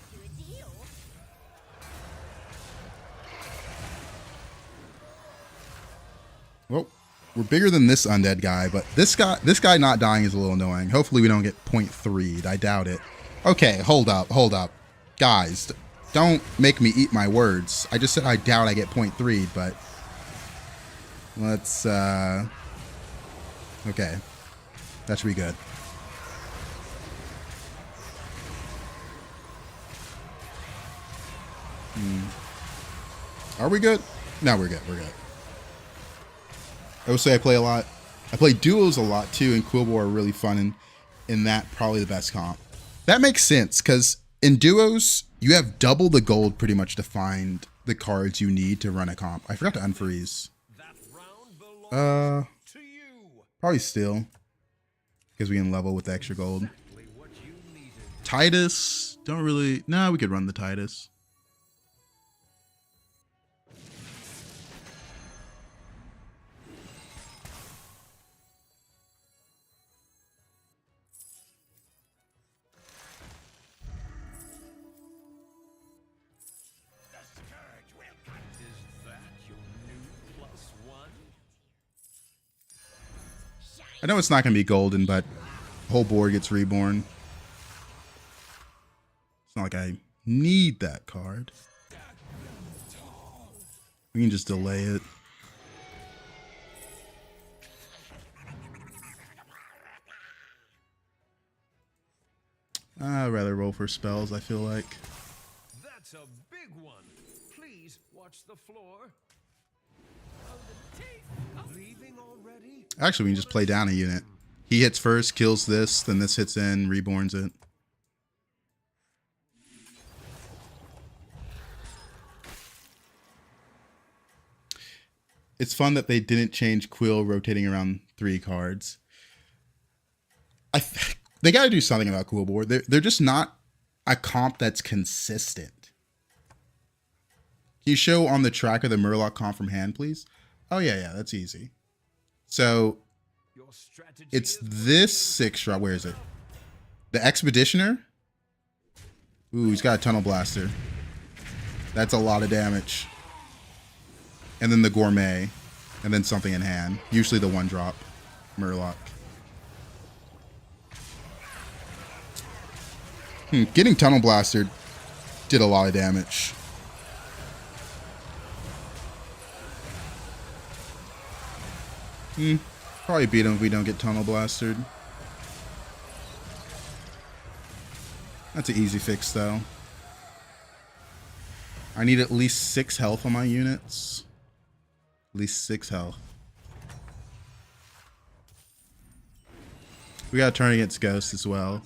Well, we're bigger than this undead guy, but this guy not dying is a little annoying. Hopefully we don't get 0.3'd. I doubt it. Okay, hold up. Guys, don't make me eat my words. I just said I doubt I get 0.3'd, but let's okay. That should be good. Are we good? No, we're good. I would say I play a lot. I play duos a lot too, and Quillbor are really fun, and that probably the best comp. That makes sense, because in duos, you have double the gold pretty much to find the cards you need to run a comp. I forgot to unfreeze. Probably still, because we can level with the extra gold. Titus, don't really, no, we could run the Titus. I know it's not going to be golden, but the whole board gets reborn. It's not like I need that card. We can just delay it. I'd rather roll for spells, I feel like. That's a big one. Please watch the floor. Leaving already? Actually, we can just play down a unit. He hits first, kills this, then this hits in, reborns it. It's fun that they didn't change Quill rotating around 3 cards. They got to do something about Quillbor. They're just not a comp that's consistent. Can you show on the tracker the Murloc comp from hand, please? Oh, yeah, that's easy. So, it's this 6-drop. Where is it? The Expeditioner? Ooh, he's got a Tunnel Blaster. That's a lot of damage. And then the Gourmet. And then something in hand. Usually the 1-drop Murloc. Getting Tunnel Blaster did a lot of damage. Probably beat him if we don't get Tunnel Blastered. That's an easy fix, though. I need at least 6 health on my units. At least 6 health. We got to turn against Ghost as well.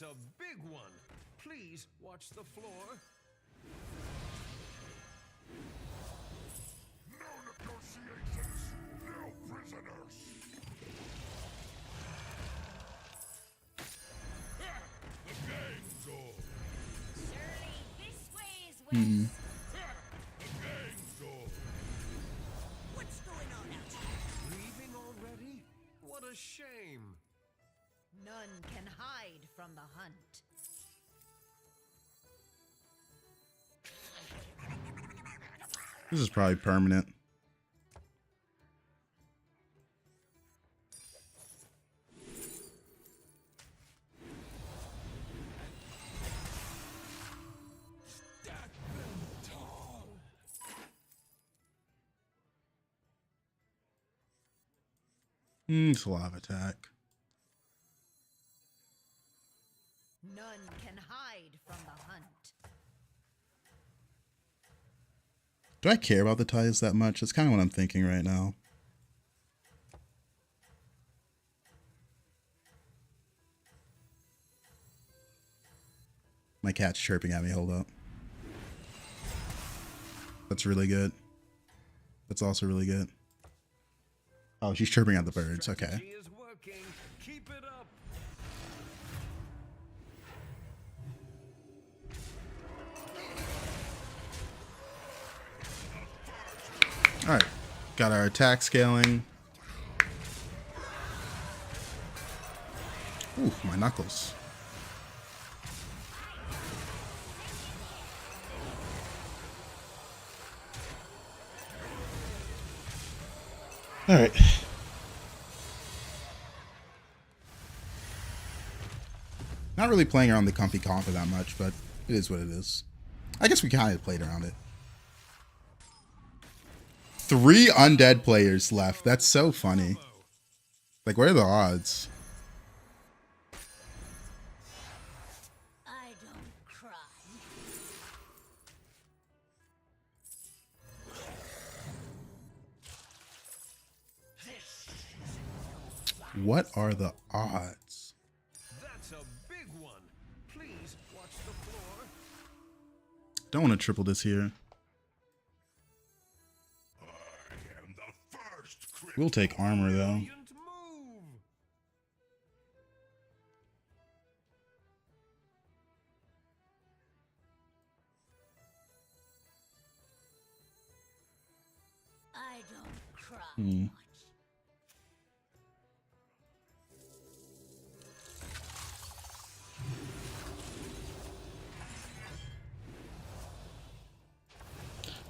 That's a big one. Please watch the floor. No negotiations. No prisoners. The gang's off. Surely this way is west. The gang's off. What's going on out here? Leaving already? What a shame. None can hide from the hunt. This is probably permanent. It's a lot of attack. None can hide from the hunt. Do I care about the ties that much? That's kind of what I'm thinking right now. My cat's chirping at me. Hold up. That's really good. That's also really good. Oh, she's chirping at the birds. Okay. Strategy is working. Keep it up. All right. Got our attack scaling. Ooh, my knuckles. All right. Not really playing around the comfy compa that much, but it is what it is. I guess we kind of played around it. 3 undead players left. That's so funny. Like, what are the odds? I don't cry. What are the odds? That's a big one. Please watch the floor. Don't want to triple this here. We'll take armor, though. Brilliant move. I don't cry Hmm. much.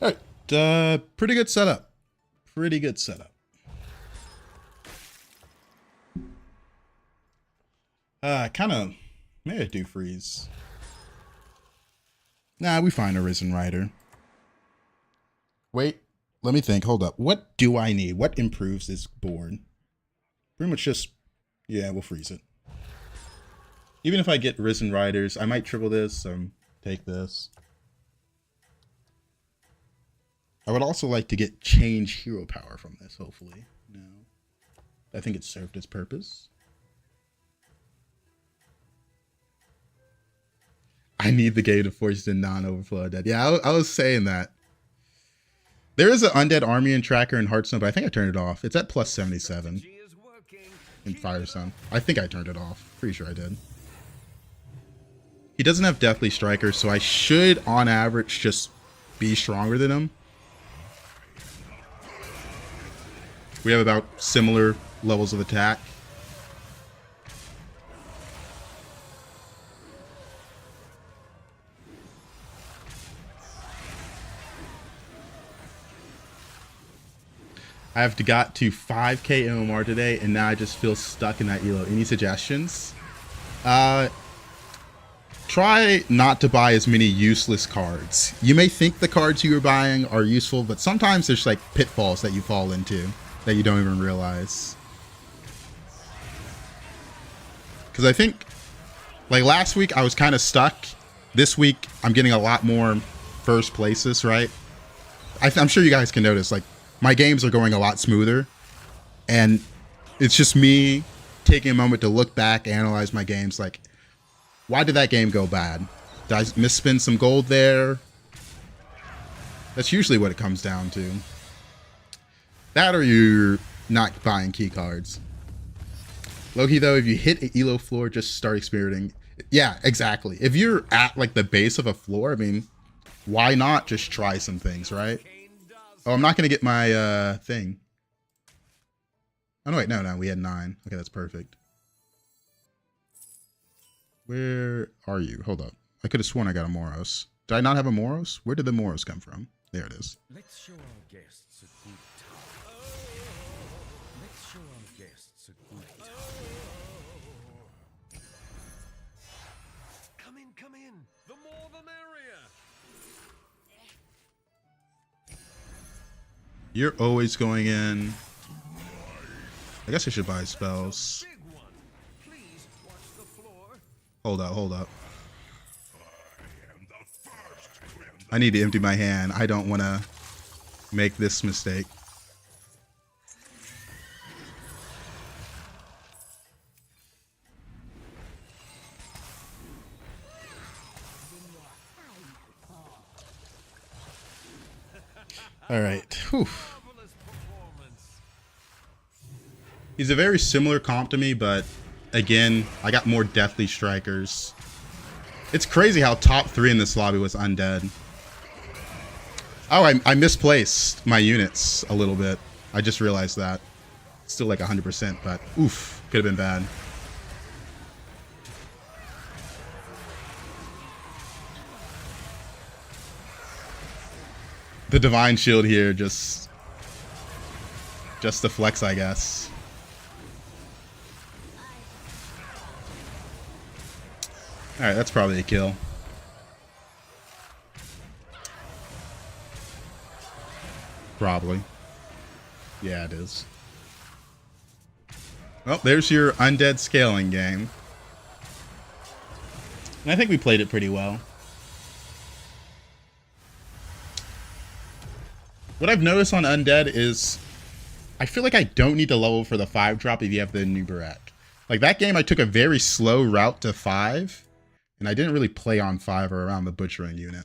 All right. Pretty good setup. Pretty good setup. Kind of. Maybe I do freeze. Nah, we find a Risen Rider. Wait, let me think. Hold up. What do I need? What improves this board? Pretty much just, yeah, we'll freeze it. Even if I get Risen Riders, I might triple this, take this. I would also like to get change hero power from this, hopefully. No. I think it served its purpose. I need the game to force the non-overflow undead. Yeah, I was saying that. There is an undead army and tracker in Hearthstone, but I think I turned it off. It's at plus 77 Strategy is working. in Keep it Firestone. up. I think I turned it off. Pretty sure I did. He doesn't have Deathly Striker, so I should, on average, just be stronger than him. We have about similar levels of attack. I've got to 5k MMR today, and now I just feel stuck in that elo. Any suggestions? Try not to buy as many useless cards. You may think the cards you are buying are useful, but sometimes there's like pitfalls that you fall into that you don't even realize. Because I think, like last week, I was kind of stuck. This week, I'm getting a lot more first places, right? I'm sure you guys can notice, like, my games are going a lot smoother. And it's just me taking a moment to look back, analyze my games, like, why did that game go bad? Did I misspend some gold there? That's usually what it comes down to. That or you're not buying key cards. Loki, though, if you hit an elo floor, just start experimenting. Yeah, exactly. If you're at like the base of a floor, I mean, why not just try some things, right? Oh, I'm not going to get my thing. Oh, no, wait. No, we had 9. Okay, that's perfect. Where are you? Hold up. I could have sworn I got a Moros. Did I not have a Moros? Where did the Moros come from? There it is. Let's show our guests a good time. Let's show our guests a good time. Come in, come in. The more the merrier. You're always going in. I guess I should buy spells. Big one. Please watch the floor. Hold up, hold up. I need to empty my hand. I don't want to make this mistake. All right. Whew. Marvelous performance. He's a very similar comp to me, but again, I got more deathly strikers. It's crazy how top 3 in this lobby was undead. Oh, I misplaced my units a little bit. I just realized that. Still like 100%, but oof, could have been bad. The Divine Shield here, just the flex, I guess. Alright, that's probably a kill. Probably. Yeah, it is. Well, there's your undead scaling game. And I think we played it pretty well. What I've noticed on undead is I feel like I don't need to level for the 5 drop if you have the Nubarak. Like that game, I took a very slow route to 5, and I didn't really play on 5 or around the butchering unit.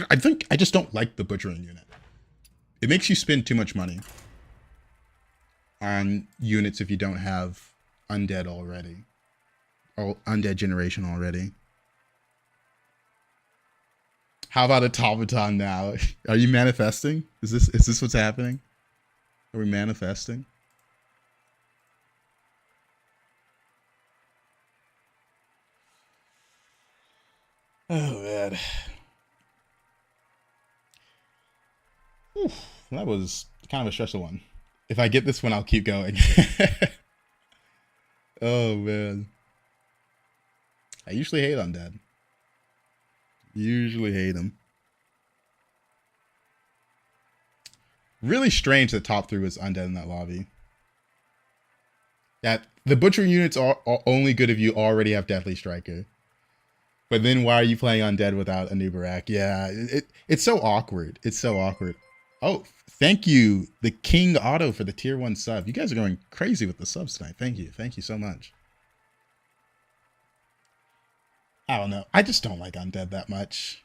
I think I just don't like the butchering unit. It makes you spend too much money on units if you don't have undead already. Or undead generation already. How about automaton now? Are you manifesting? Is this what's happening? Are we manifesting? Oh man. Whew, that was kind of a stressful one. If I get this one, I'll keep going. Oh man. I usually hate undead. Usually hate them. Really strange that top 3 was undead in that lobby. Yeah, the butcher units are only good if you already have Deathly Striker. But then why are you playing undead without a Nubarak? Yeah, it's so awkward. It's so awkward. Oh, thank you, the King Otto, for the tier 1 sub. You guys are going crazy with the subs tonight. Thank you. Thank you so much. I don't know. I just don't like undead that much.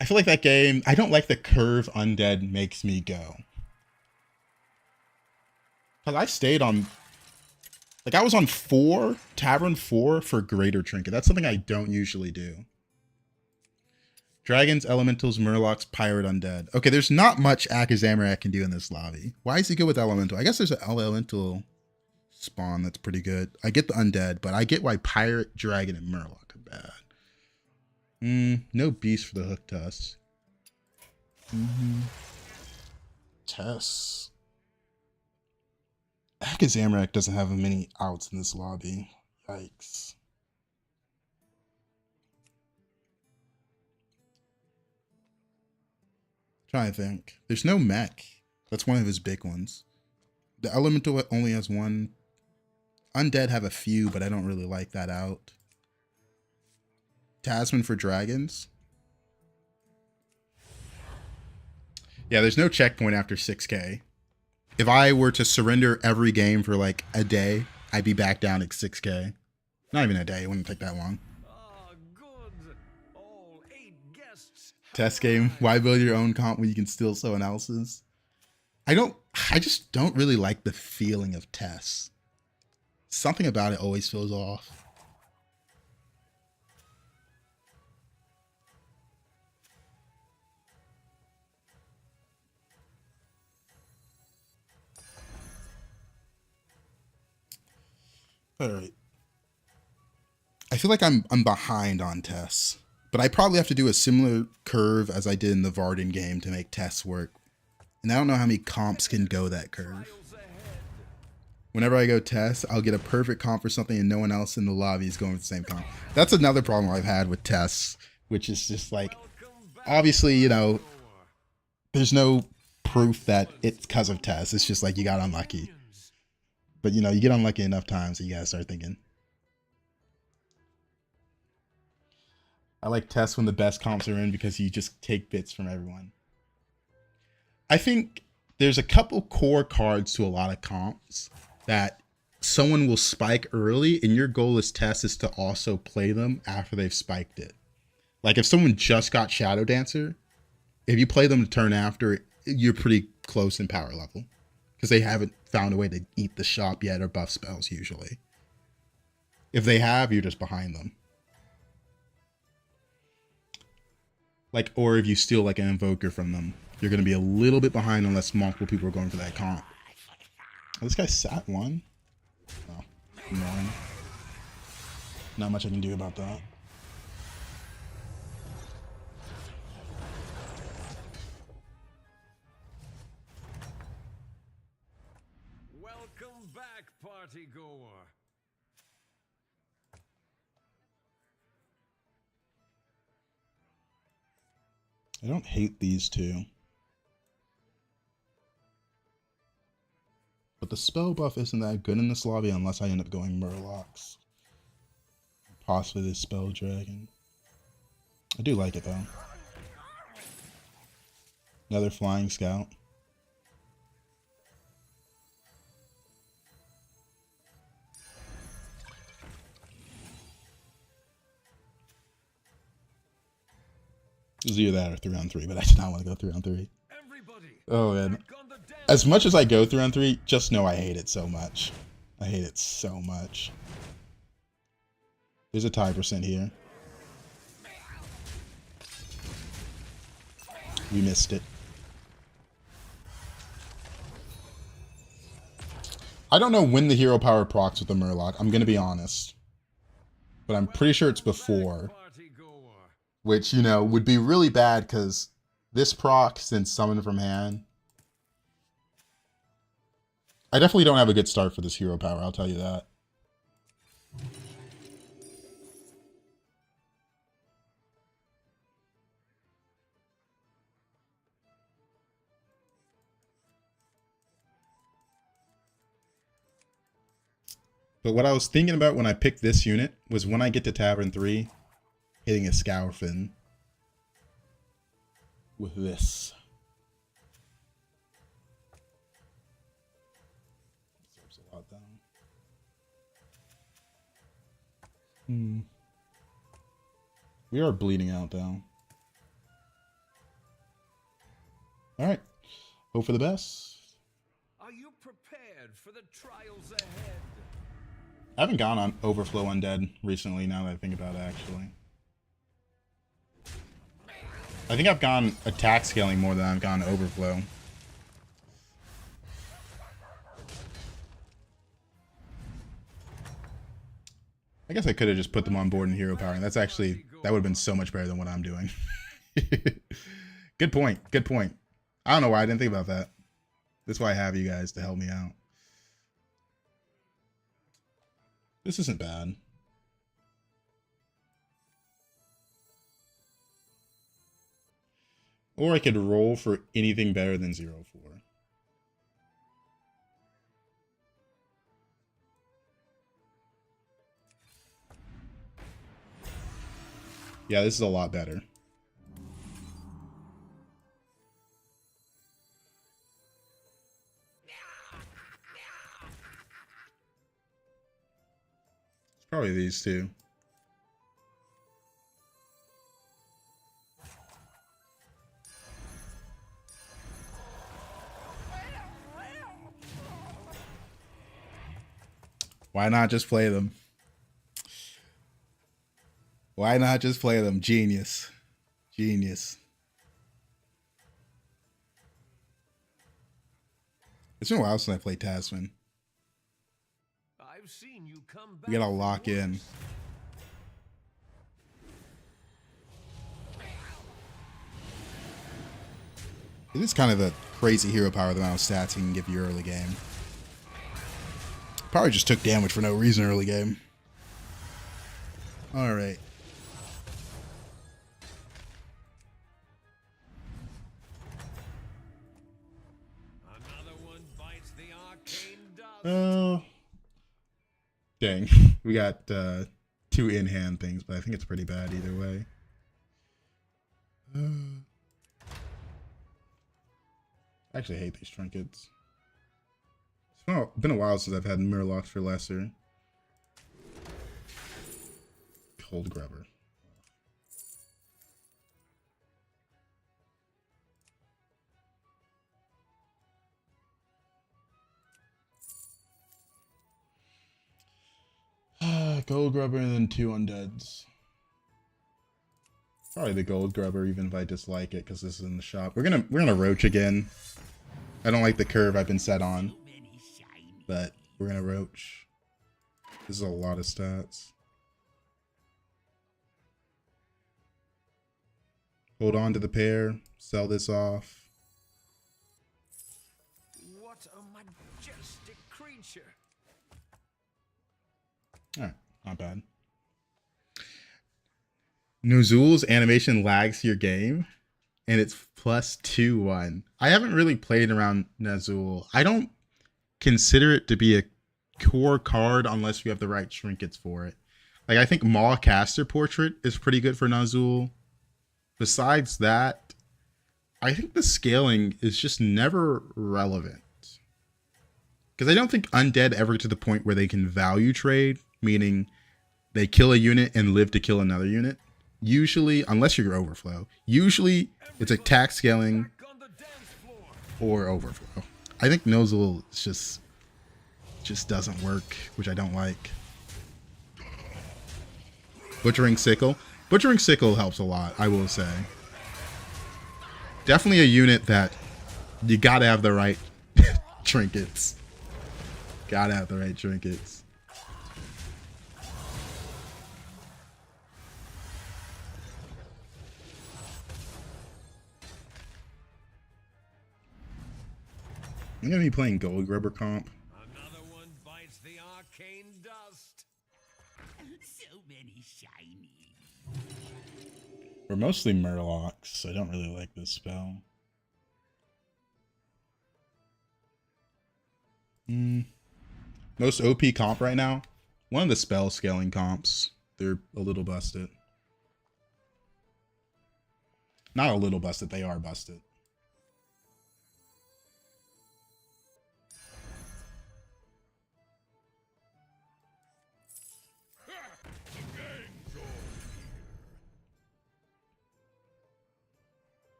I feel like that game, I don't like the curve undead makes me go. Because I stayed on, like I was on 4, Tavern 4 for Greater Trinket. That's something I don't usually do. Dragons, Elementals, Murlocs, Pirate, Undead. Okay, there's not much Akazamurak can do in this lobby. Why is he good with Elemental? I guess there's an Elemental spawn that's pretty good. I get the Undead, but I get why Pirate, Dragon, and Murloc are bad. No Beast for the Hook Tusk. Tess. Akazamurak doesn't have many outs in this lobby. Yikes. Trying to think. There's no mech. That's one of his big ones. The Elemental only has one. Undead have a few, but I don't really like that out. Tasman for dragons. Yeah, there's no checkpoint after 6K. If I were to surrender every game for like a day, I'd be back down at 6K. Not even a day. It wouldn't take that long. Good. All 8 guests. Test game. Why build your own comp when you can steal someone else's? I just don't really like the feeling of tests. Something about it always feels off. All right. I feel like I'm behind on tests, but I probably have to do a similar curve as I did in the Varden game to make tests work. And I don't know how many comps can go that curve. Whenever I go test, I'll get a perfect comp for something and no one else in the lobby is going with the same comp. That's another problem I've had with tests, which is just like, obviously, you know, there's no proof that it's because of tests. It's just like you got unlucky. But, you know, you get unlucky enough times that you gotta start thinking. I like tests when the best comps are in because you just take bits from everyone. I think there's a couple core cards to a lot of comps that someone will spike early and your goal as test is to also play them after they've spiked it. Like if someone just got Shadow Dancer, if you play them the turn after, you're pretty close in power level. Because they haven't found a way to eat the shop yet or buff spells usually. If they have, you're just behind them. Like, or if you steal like an Invoker from them, you're going to be a little bit behind unless multiple people are going for that comp. Oh, this guy sat one. Oh, annoying. Not much I can do about that. Welcome back, party goer. I don't hate these two. But the spell buff isn't that good in this lobby unless I end up going Murlocs. Possibly this Spell Dragon. I do like it though. Another Flying Scout. It was either that or 3-on-3, but I did not want to go 3-on-3. Oh man. As much as I go 3-on-3, just know I hate it so much. I hate it so much. There's a tie percent here. We missed it. I don't know when the hero power procs with the Murloc. I'm going to be honest. But I'm pretty sure it's before. Which, you know, would be really bad because this proc, since summon from hand. I definitely don't have a good start for this hero power, I'll tell you that. But what I was thinking about when I picked this unit was when I get to Tavern 3, hitting a Scour Fin with this. Absorbs a lot down. We are bleeding out though. Alright. Hope for the best. Are you prepared for the trials ahead? I haven't gone on Overflow Undead recently, now that I think about it, actually. I think I've gone attack scaling more than I've gone Overflow. I guess I could have just put them on board in hero power, and that's actually, that would have been so much better than what I'm doing. Good point, good point. I don't know why I didn't think about that. That's why I have you guys to help me out. This isn't bad. Or I could roll for anything better than 0-4. Yeah, this is a lot better. It's probably these two. Why not just play them? Why not just play them? Genius. Genius. It's been a while since I played Tasman. I've seen you come back. We gotta lock in. It is kind of a crazy hero power, the amount of stats he can give you early game. Probably just took damage for no reason early game. Alright. Another one bites the arcane dust. Oh. Dang. We got 2 in-hand things, but I think it's pretty bad either way. I actually hate these trinkets. It's been a while since I've had Murlocs for lesser. Cold Grubber. Gold Grubber and then 2 undeads. Probably the Gold Grubber, even if I dislike it, because this is in the shop. We're gonna Roach again. I don't like the curve I've been set on, but we're gonna Roach. This is a lot of stats. Hold on to the pair. Sell this off. What a majestic creature. Alright, not bad. Nuzul's animation lags your game, and it's plus 2/1. I haven't really played around Nuzul. I don't consider it to be a core card unless you have the right trinkets for it. Like, I think Maw Caster Portrait is pretty good for Nuzul. Besides that, I think the scaling is just never relevant. Because I don't think Undead ever to the point where they can value trade, meaning they kill a unit and live to kill another unit. Usually, unless you're Overflow, usually it's attack scaling or Overflow. I think Nuzul just doesn't work, which I don't like. Butchering Sickle. Butchering Sickle helps a lot, I will say. Definitely a unit that you gotta have the right trinkets. Gotta have the right trinkets. I'm gonna be playing Gold Grubber comp. Another one bites the arcane dust. So many shiny. We're mostly Murlocs, so I don't really like this spell. Most OP comp right now? One of the spell scaling comps. They're a little busted. Not a little busted, they are busted.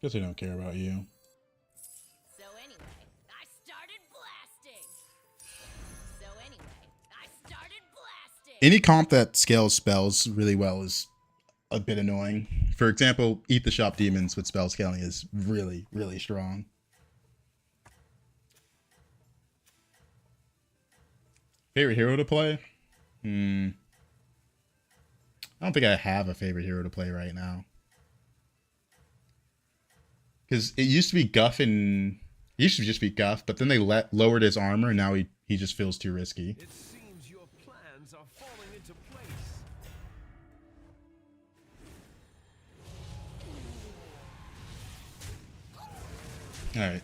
Guess I don't care about you. So anyway, I started blasting. Any comp that scales spells really well is a bit annoying. For example, Eat the Shop Demons with spell scaling is really, really strong. Favorite hero to play? I don't think I have a favorite hero to play right now. Because it used to be Guff and... It used to just be Guff, but then they lowered his armor and now he just feels too risky. It seems your plans are falling into place. Alright.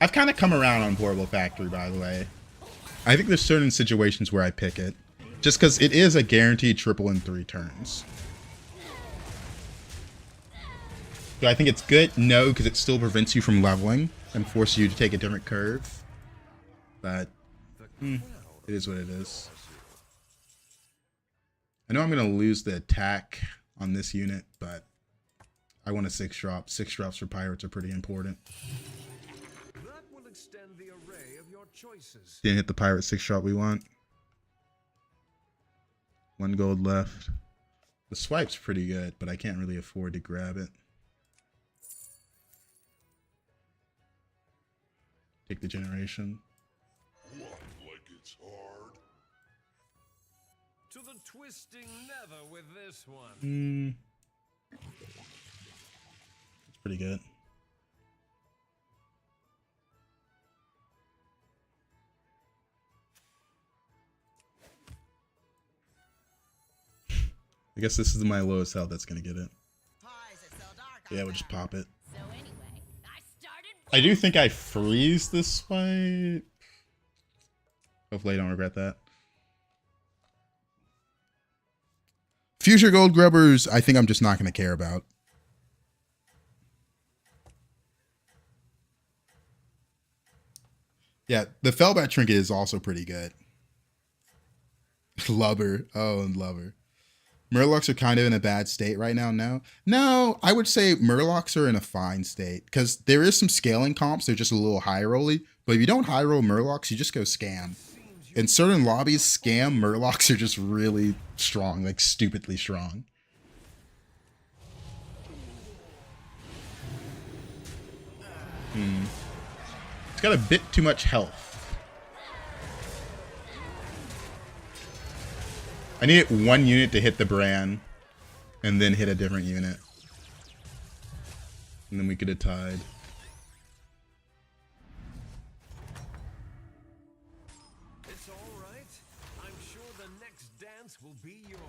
I've kind of come around on Portable Factory, by the way. I think there's certain situations where I pick it. Just because it is a guaranteed triple in 3 turns. Do I think it's good? No, because it still prevents you from leveling and forces you to take a different curve. But it is what it is. I know I'm going to lose the attack on this unit, but I want a 6-drop. 6 drops for pirates are pretty important. That will extend the array of your choices. Didn't hit the pirate 6-drop we want. 1 gold left. The swipe's pretty good, but I can't really afford to grab it. Take the generation. Walk like it's hard. To the twisting nether with this one. It's pretty good. I guess this is my lowest health that's gonna get it. Yeah, we'll just pop it. So anyway, I started. I do think I freeze this swipe. Hopefully I don't regret that. Future Gold Grubbers, I think I'm just not going to care about. Yeah, the Fellbat trinket is also pretty good. Lubber. Oh, and Lubber. Murlocs are kind of in a bad state right now. No, I would say Murlocs are in a fine state because there is some scaling comps. They're just a little high rolly. But if you don't high roll Murlocs, you just go scam. in certain lobbies, scam Murlocs are just really strong, like stupidly strong. It's got a bit too much health. I need one unit to hit the Bran, and then hit a different unit. And then we could have tied. It's all right. I'm sure the next dance will be yours.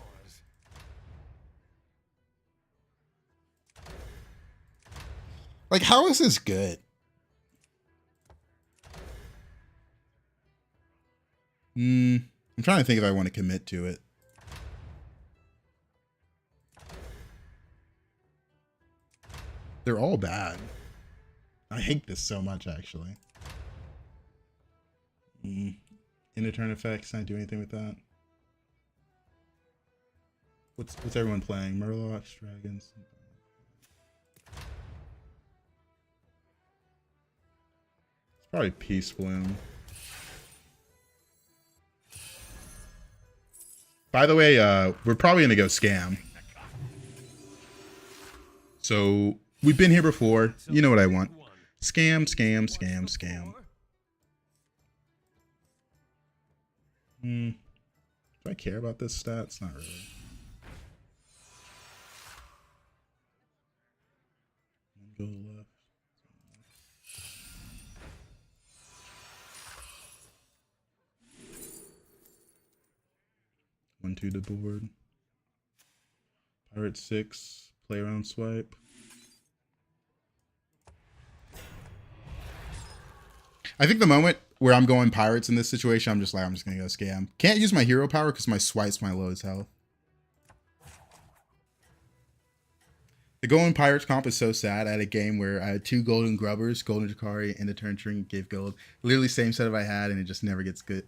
Like, how is this good? I'm trying to think if I want to commit to it. They're all bad. I hate this so much, actually. End of turn effects. Can I do anything with that? What's everyone playing? Murlocs, dragons. It's probably Peace Bloom. By the way, we're probably gonna go scam. So we've been here before. You know what I want. Scam, scam, scam, scam. Do I care about this stats? Not really. Go left. 1-2 to board. Pirate 6. Play around swipe. I think the moment where I'm going pirates in this situation, I'm just gonna go scam. Can't use my hero power because my swipe's my lowest health. The going pirates comp is so sad. I had a game where I had 2 golden grubbers, golden Jakari, and the turn string gave gold. Literally same setup I had, and it just never gets good.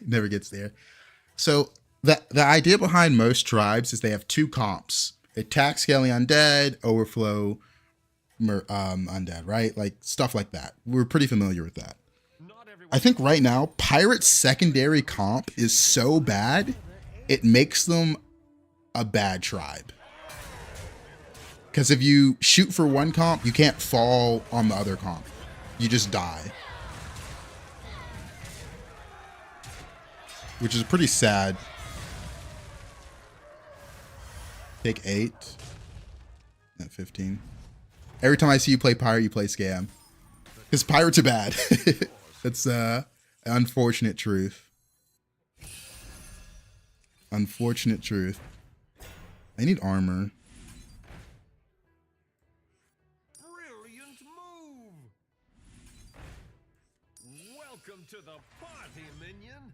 Never gets there. So the idea behind most tribes is they have 2 comps: attack scaling undead, overflow undead, right? Like stuff like that. We're pretty familiar with that. I think right now, Pirate's secondary comp is so bad, it makes them a bad tribe. Because if you shoot for one comp, you can't fall on the other comp. You just die. Which is pretty sad. Take 8. At 15. Every time I see you play pirate, you play scam. Because pirates are bad. That's an unfortunate truth. Unfortunate truth. I need armor. Brilliant move. Welcome to the party, minion.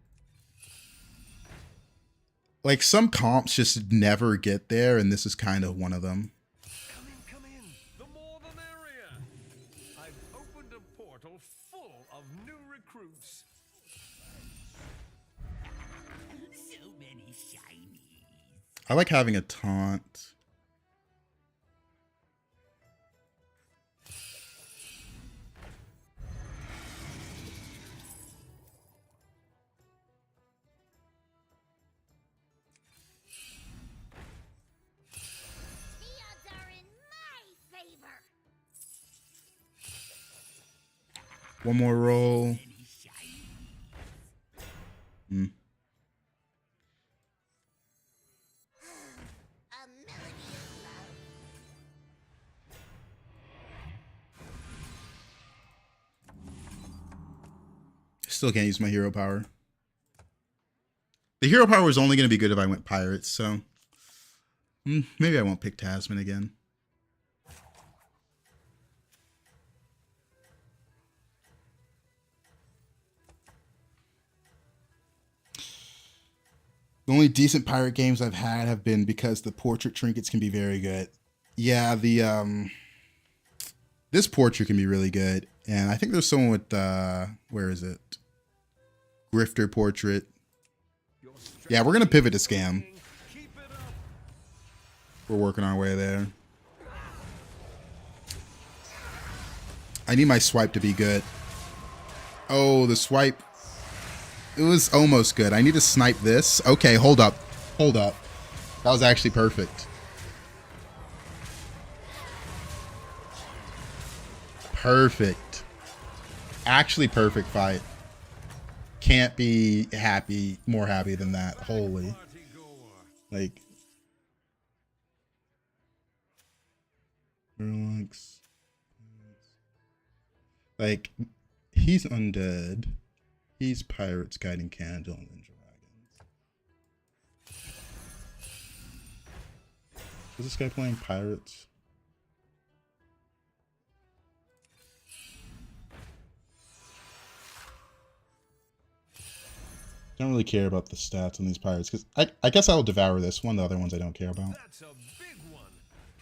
Like, some comps just never get there, and this is kind of one of them. Come in. The more the merrier. I've opened a portal full of new recruits. So many shinies. I like having a taunt. The odds are in my favor. One more roll. Many shinies. A melody of love. Still can't use my hero power. The hero power was only going to be good if I went pirates, so maybe I won't pick Tasman again. The only decent pirate games I've had have been because the portrait trinkets can be very good. Yeah, the this portrait can be really good, and I think there's someone with where is it? Grifter portrait. Yeah, we're gonna pivot to scam. Keep it up. We're working our way there. I need my swipe to be good. Oh, the swipe It was almost good. I need to snipe this. Okay, hold up. Hold up. That was actually perfect. Perfect. Actually perfect fight. Can't be more happy than that. Holy. Like. Relax. Like, he's undead. He's pirates, guiding candle, and then dragons. Is this guy playing pirates? Don't really care about the stats on these pirates because I guess I'll devour this one. The other ones I don't care about. That's a big one.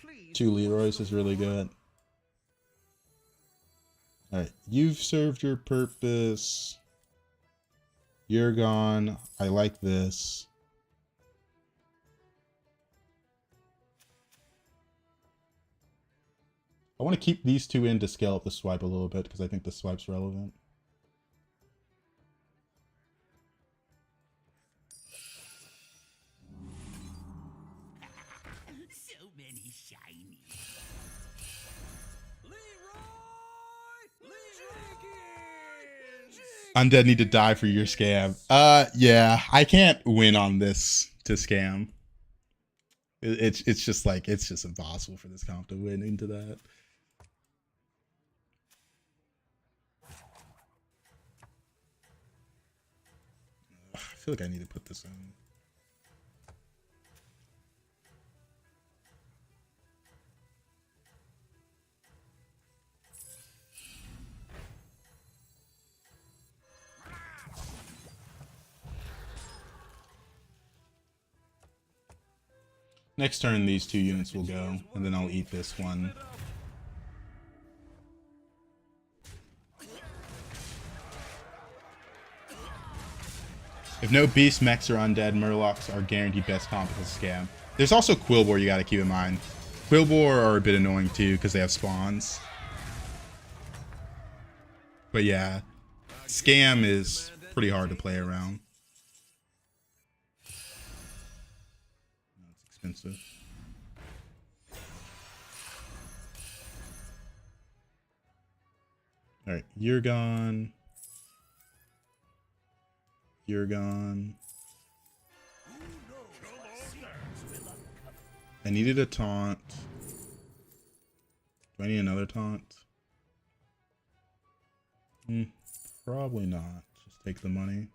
Please. 2 Leroy's is really good. Alright, you've served your purpose. You're gone. I like this. I want to keep these 2 in to scale up the swipe a little bit because I think the swipe's relevant. So many shinies. Undead need to die for your scam. Yeah, I can't win on this to scam. It's just like, it's just impossible for this comp to win into that. I feel like I need to put this in. Next turn, these 2 units will go, and then I'll eat this one. If no beast, mechs, or undead, murlocs are guaranteed best comp with scam. There's also Quillbore you gotta keep in mind. Quillbore are a bit annoying too, because they have spawns. But yeah, scam is pretty hard to play around. Expensive. All right, you're gone. You're gone. I needed a taunt. Do I need another taunt? Probably not. Just take the money.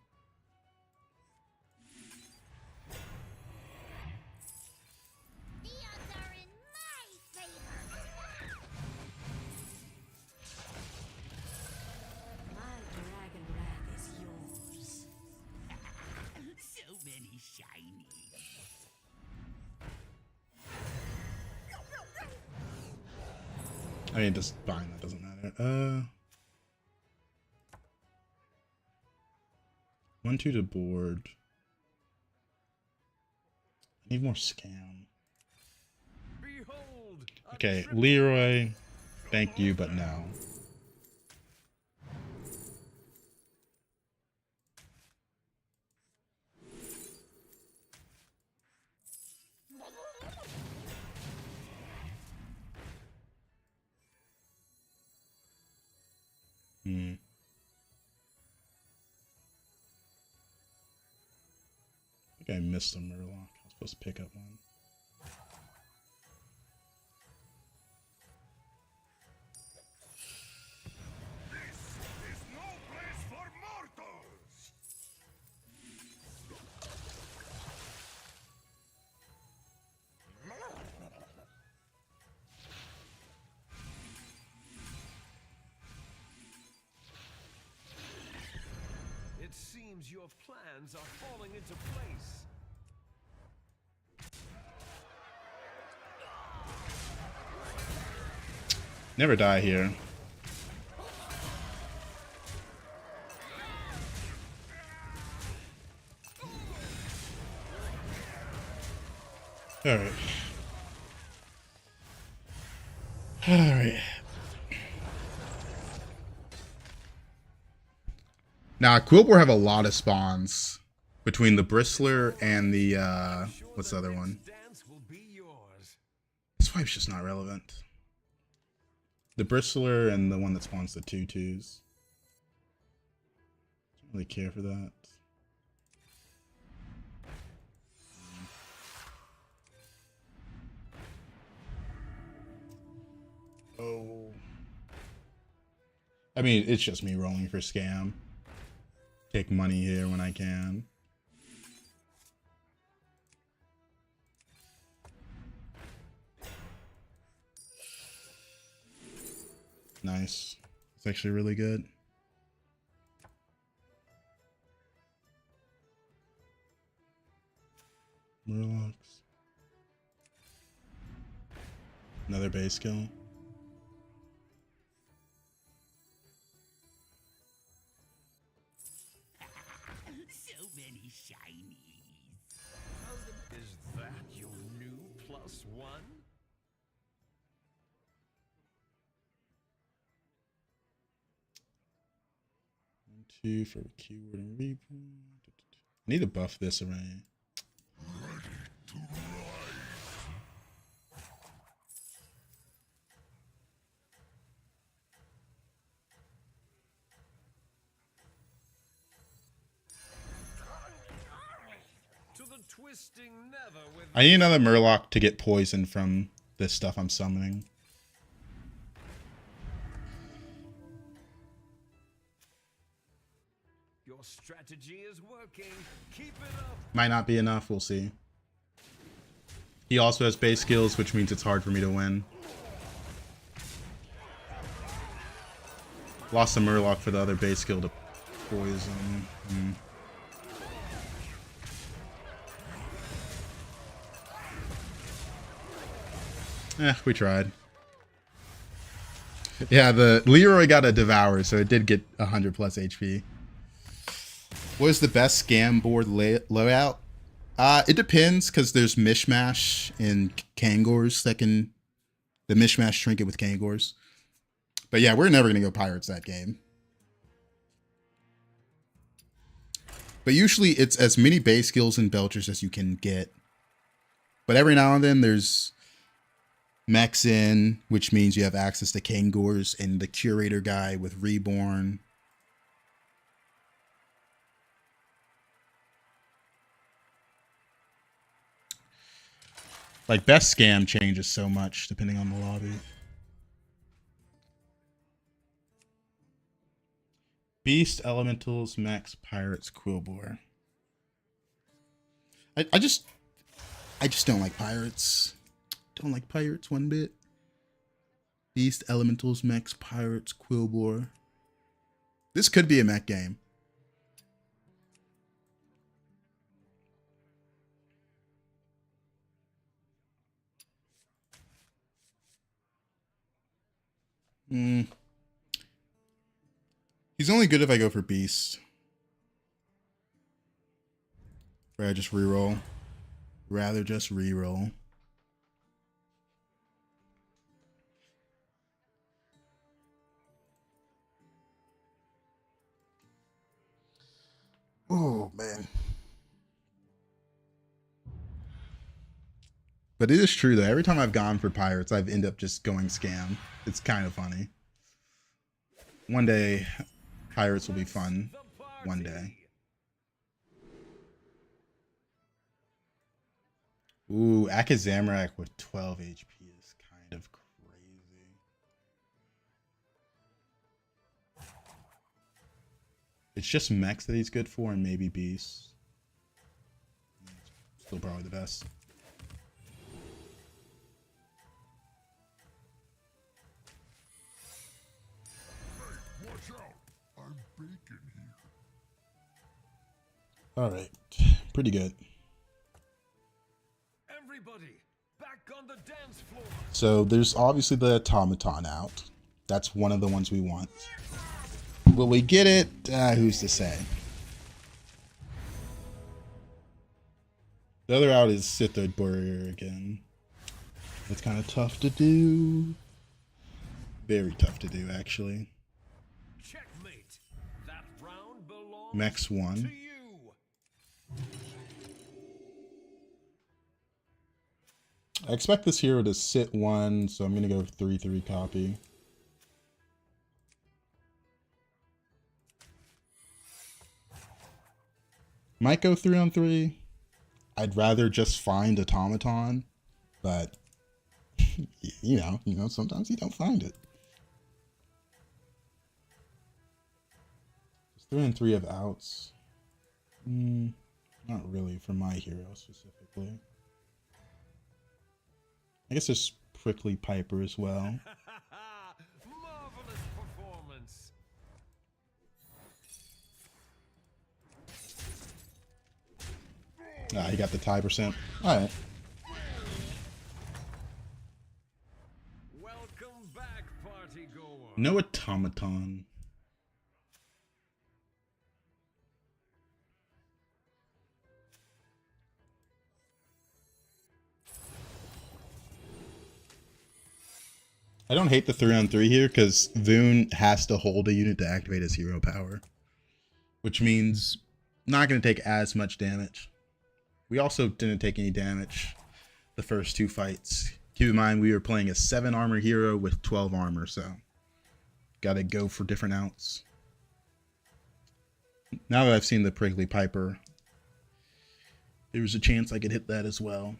I mean, just fine. That doesn't matter. 1-2 to board. I need more scam. Behold, Okay, Leroy. Thank you, but no. I think I missed a Murloc. I was supposed to pick up one. This is no place for mortals! it seems your plans are falling into place. Never die here. Alright. Alright. Now, Quilboar have a lot of spawns between the Bristler and the, what's the other one? Dance will be yours. This wipe's just not relevant. The Bristler and the one that spawns the 2/2s. Don't really care for that. Oh. I mean, it's just me rolling for scam. Take money here when I can. Nice. It's actually really good. Murlocs. Another base kill. So many shinies. Is that your new +1? 2 for keyword and replay. I need to buff this array. To the twisting never with I need another Murloc to get poison from this stuff I'm summoning. your strategy is working. Keep it up. Might not be enough, we'll see. He also has base skills, which means it's hard for me to win. Lost a Murloc for the other base skill to poison. We tried. Yeah, the Leroy got a Devour, so it did get 100 plus HP. What is the best scam board layout? It depends, because there's Mishmash and Kangors that can... The Mishmash trinket with Kangors. But yeah, we're never going to go Pirates that game. But usually it's as many base skills and Belchers as you can get. But every now and then there's Mexin, which means you have access to Kangors, and the Curator guy with Reborn. Like, best scam changes so much depending on the lobby. Beast, Elementals, Max, Pirates, Quilboar. I just don't like Pirates. Don't like Pirates one bit. Beast, Elementals, Max, Pirates, Quilboar. This could be a mech game. He's only good if I go for Beast. Or I just reroll. Rather just reroll. Oh, man. But it is true, though. Every time I've gone for Pirates, I've ended up just going scam. It's kind of funny. One day, Pirates will be fun. One day. Ooh, Akazamarak with 12 HP is kind of crazy. It's just mechs that he's good for, and maybe beasts. Still probably the best. Watch out! I'm baking here. All right, pretty good. Everybody, back on the dance floor. So there's obviously the automaton out. That's one of the ones we want. Will we get it? Who's to say? The other out is Sithid Warrior again. That's kind of tough to do. Very tough to do, actually. Checkmate. That round belongs Max to 1. you. I expect this hero to sit 1, so I'm going to go 3/3 copy. Might go 3-on-3. I'd rather just find Automaton, but you know, sometimes you don't find it. 3-on-3 of outs. Not really for my hero specifically. I guess there's Prickly Piper as well. Marvelous performance. Ah, he got the tie percent. Alright. Welcome back, party goer. No Automaton. I don't hate the 3-on-3 here because Voon has to hold a unit to activate his hero power, which means not going to take as much damage. We also didn't take any damage the first 2 fights. Keep in mind we were playing a 7 armor hero with 12 armor, so got to go for different outs. Now that I've seen the Prickly Piper, there's a chance I could hit that as well,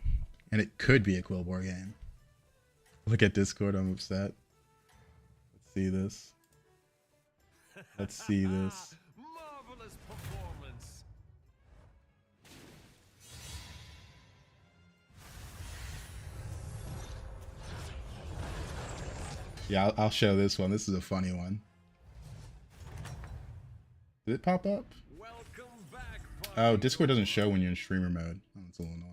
and it could be a Quillbore game. Look at Discord, I'm upset. Let's see this. Let's see this. Marvelous performance. Yeah, I'll show this one. This is a funny one. Did it pop up? Welcome back, Oh, Discord doesn't show when you're in streamer mode. Oh, that's a little annoying.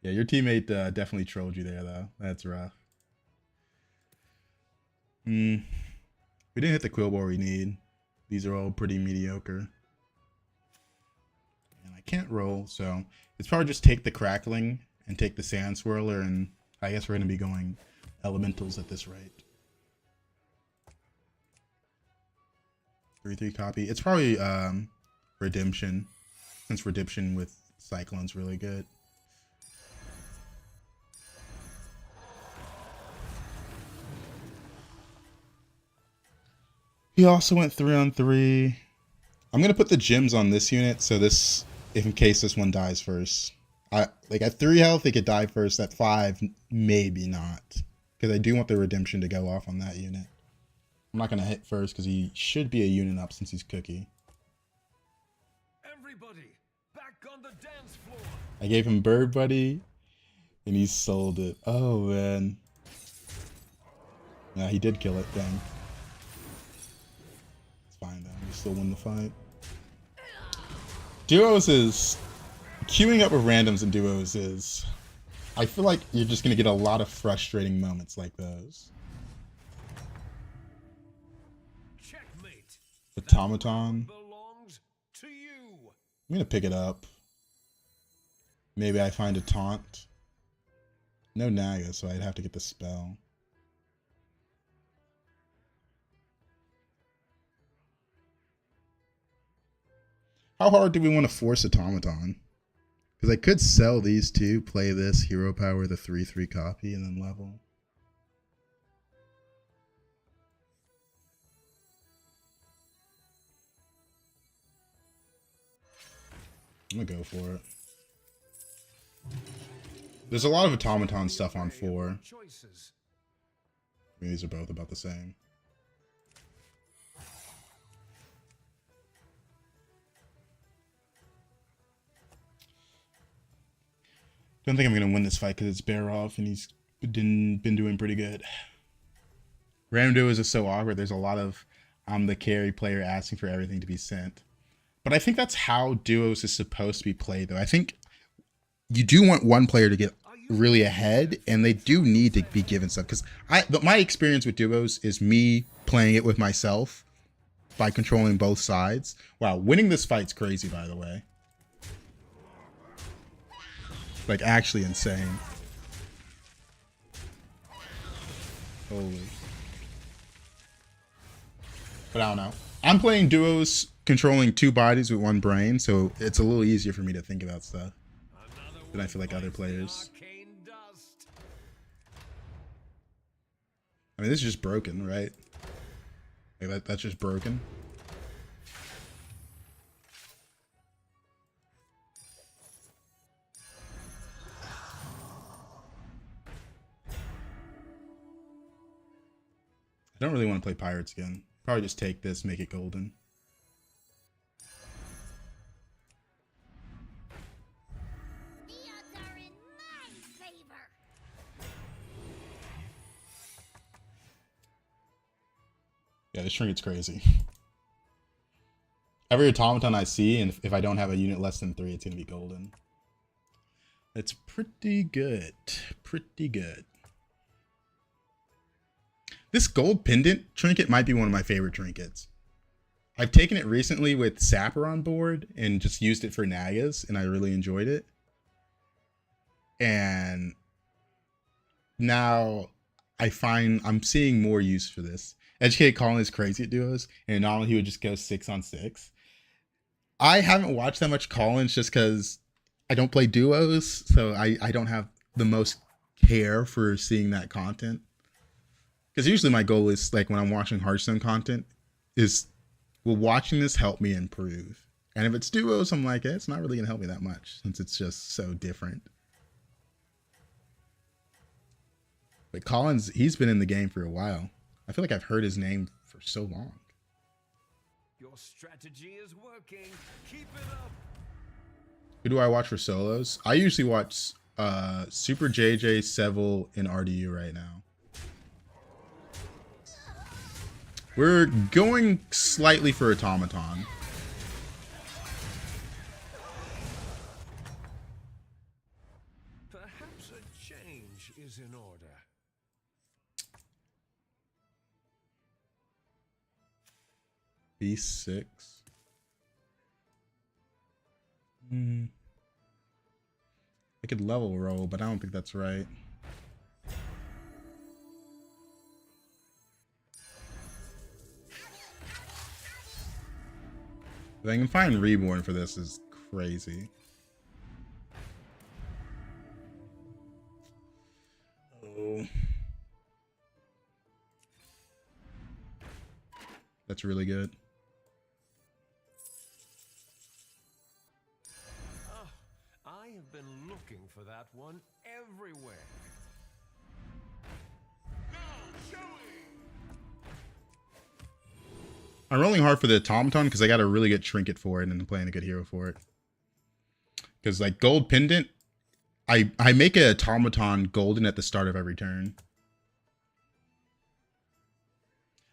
Yeah, your teammate definitely trolled you there, though. That's rough. We didn't hit the Quillbore we need. These are all pretty mediocre. And I can't roll, so it's probably just take the Crackling and take the Sand Swirler, and I guess we're going to be going Elementals at this rate. 3/3 copy. It's probably Redemption, since Redemption with Cyclone's really good. He also went 3-on-3. I'm gonna put the gems on this unit, so this, if in case this one dies first. Like at 3 health, it could die first. At 5, maybe not, because I do want the Redemption to go off on that unit. I'm not gonna hit first because he should be a unit up since he's Cookie. Everybody, back on the dance floor. I gave him Bird Buddy, and he sold it. Oh man. Yeah, he did kill it. Dang. Fine though, we still win the fight. Duos is queuing up with randoms in duos is, I feel like you're just gonna get a lot of frustrating moments like those. Checkmate. Automaton. Belongs to you. I'm gonna pick it up. Maybe I find a taunt. No Naga, so I'd have to get the spell. How hard do we want to force Automaton? Because I could sell these two, play this, hero power, the 3/3 copy, and then level. I'm gonna go for it. There's a lot of Automaton stuff on 4. Choices. I mean, these are both about the same. Don't think I'm gonna win this fight because it's Barov and he's been doing pretty good. Random duos is so awkward. There's a lot of I'm the carry player asking for everything to be sent. But I think that's how duos is supposed to be played, though. I think you do want one player to get really ahead, and they do need to be given stuff. Because my experience with duos is me playing it with myself by controlling both sides. Wow, winning this fight's crazy, by the way. Like, actually insane. Holy. But I don't know. I'm playing duos controlling 2 bodies with 1 brain, so it's a little easier for me to think about stuff than I feel like other players. I mean, this is just broken, right? Like that's just broken. I don't really want to play pirates again. Probably just take this, make it golden. The odds are in my favor. Yeah, this trinket's crazy. Every automaton I see, and if I don't have a unit less than 3, it's gonna be golden. It's pretty good. Pretty good. This gold pendant trinket might be one of my favorite trinkets. I've taken it recently with Sapper on board and just used it for Nagas, and I really enjoyed it. And now I find I'm seeing more use for this. Educated Colin is crazy at duos, and normally he would just go 6 on 6. I haven't watched that much Collins just because I don't play duos, so I don't have the most care for seeing that content. Because usually my goal is, like, when I'm watching Hearthstone content, is will watching this help me improve? And if it's duos, I'm like, it's not really going to help me that much since it's just so different. But Collins, he's been in the game for a while. I feel like I've heard his name for so long. Your strategy is working. Keep it up. Who do I watch for solos? I usually watch Super JJ, Seville, and RDU right now. We're going slightly for automaton. Perhaps a change is in order. B6. I could level roll, but I don't think that's right. If I can find Reborn for this is crazy. Oh. That's really good. I have been looking for that one everywhere. I'm rolling hard for the automaton because I got a really good trinket for it and I'm playing a good hero for it. Because, like, gold pendant, I make an automaton golden at the start of every turn.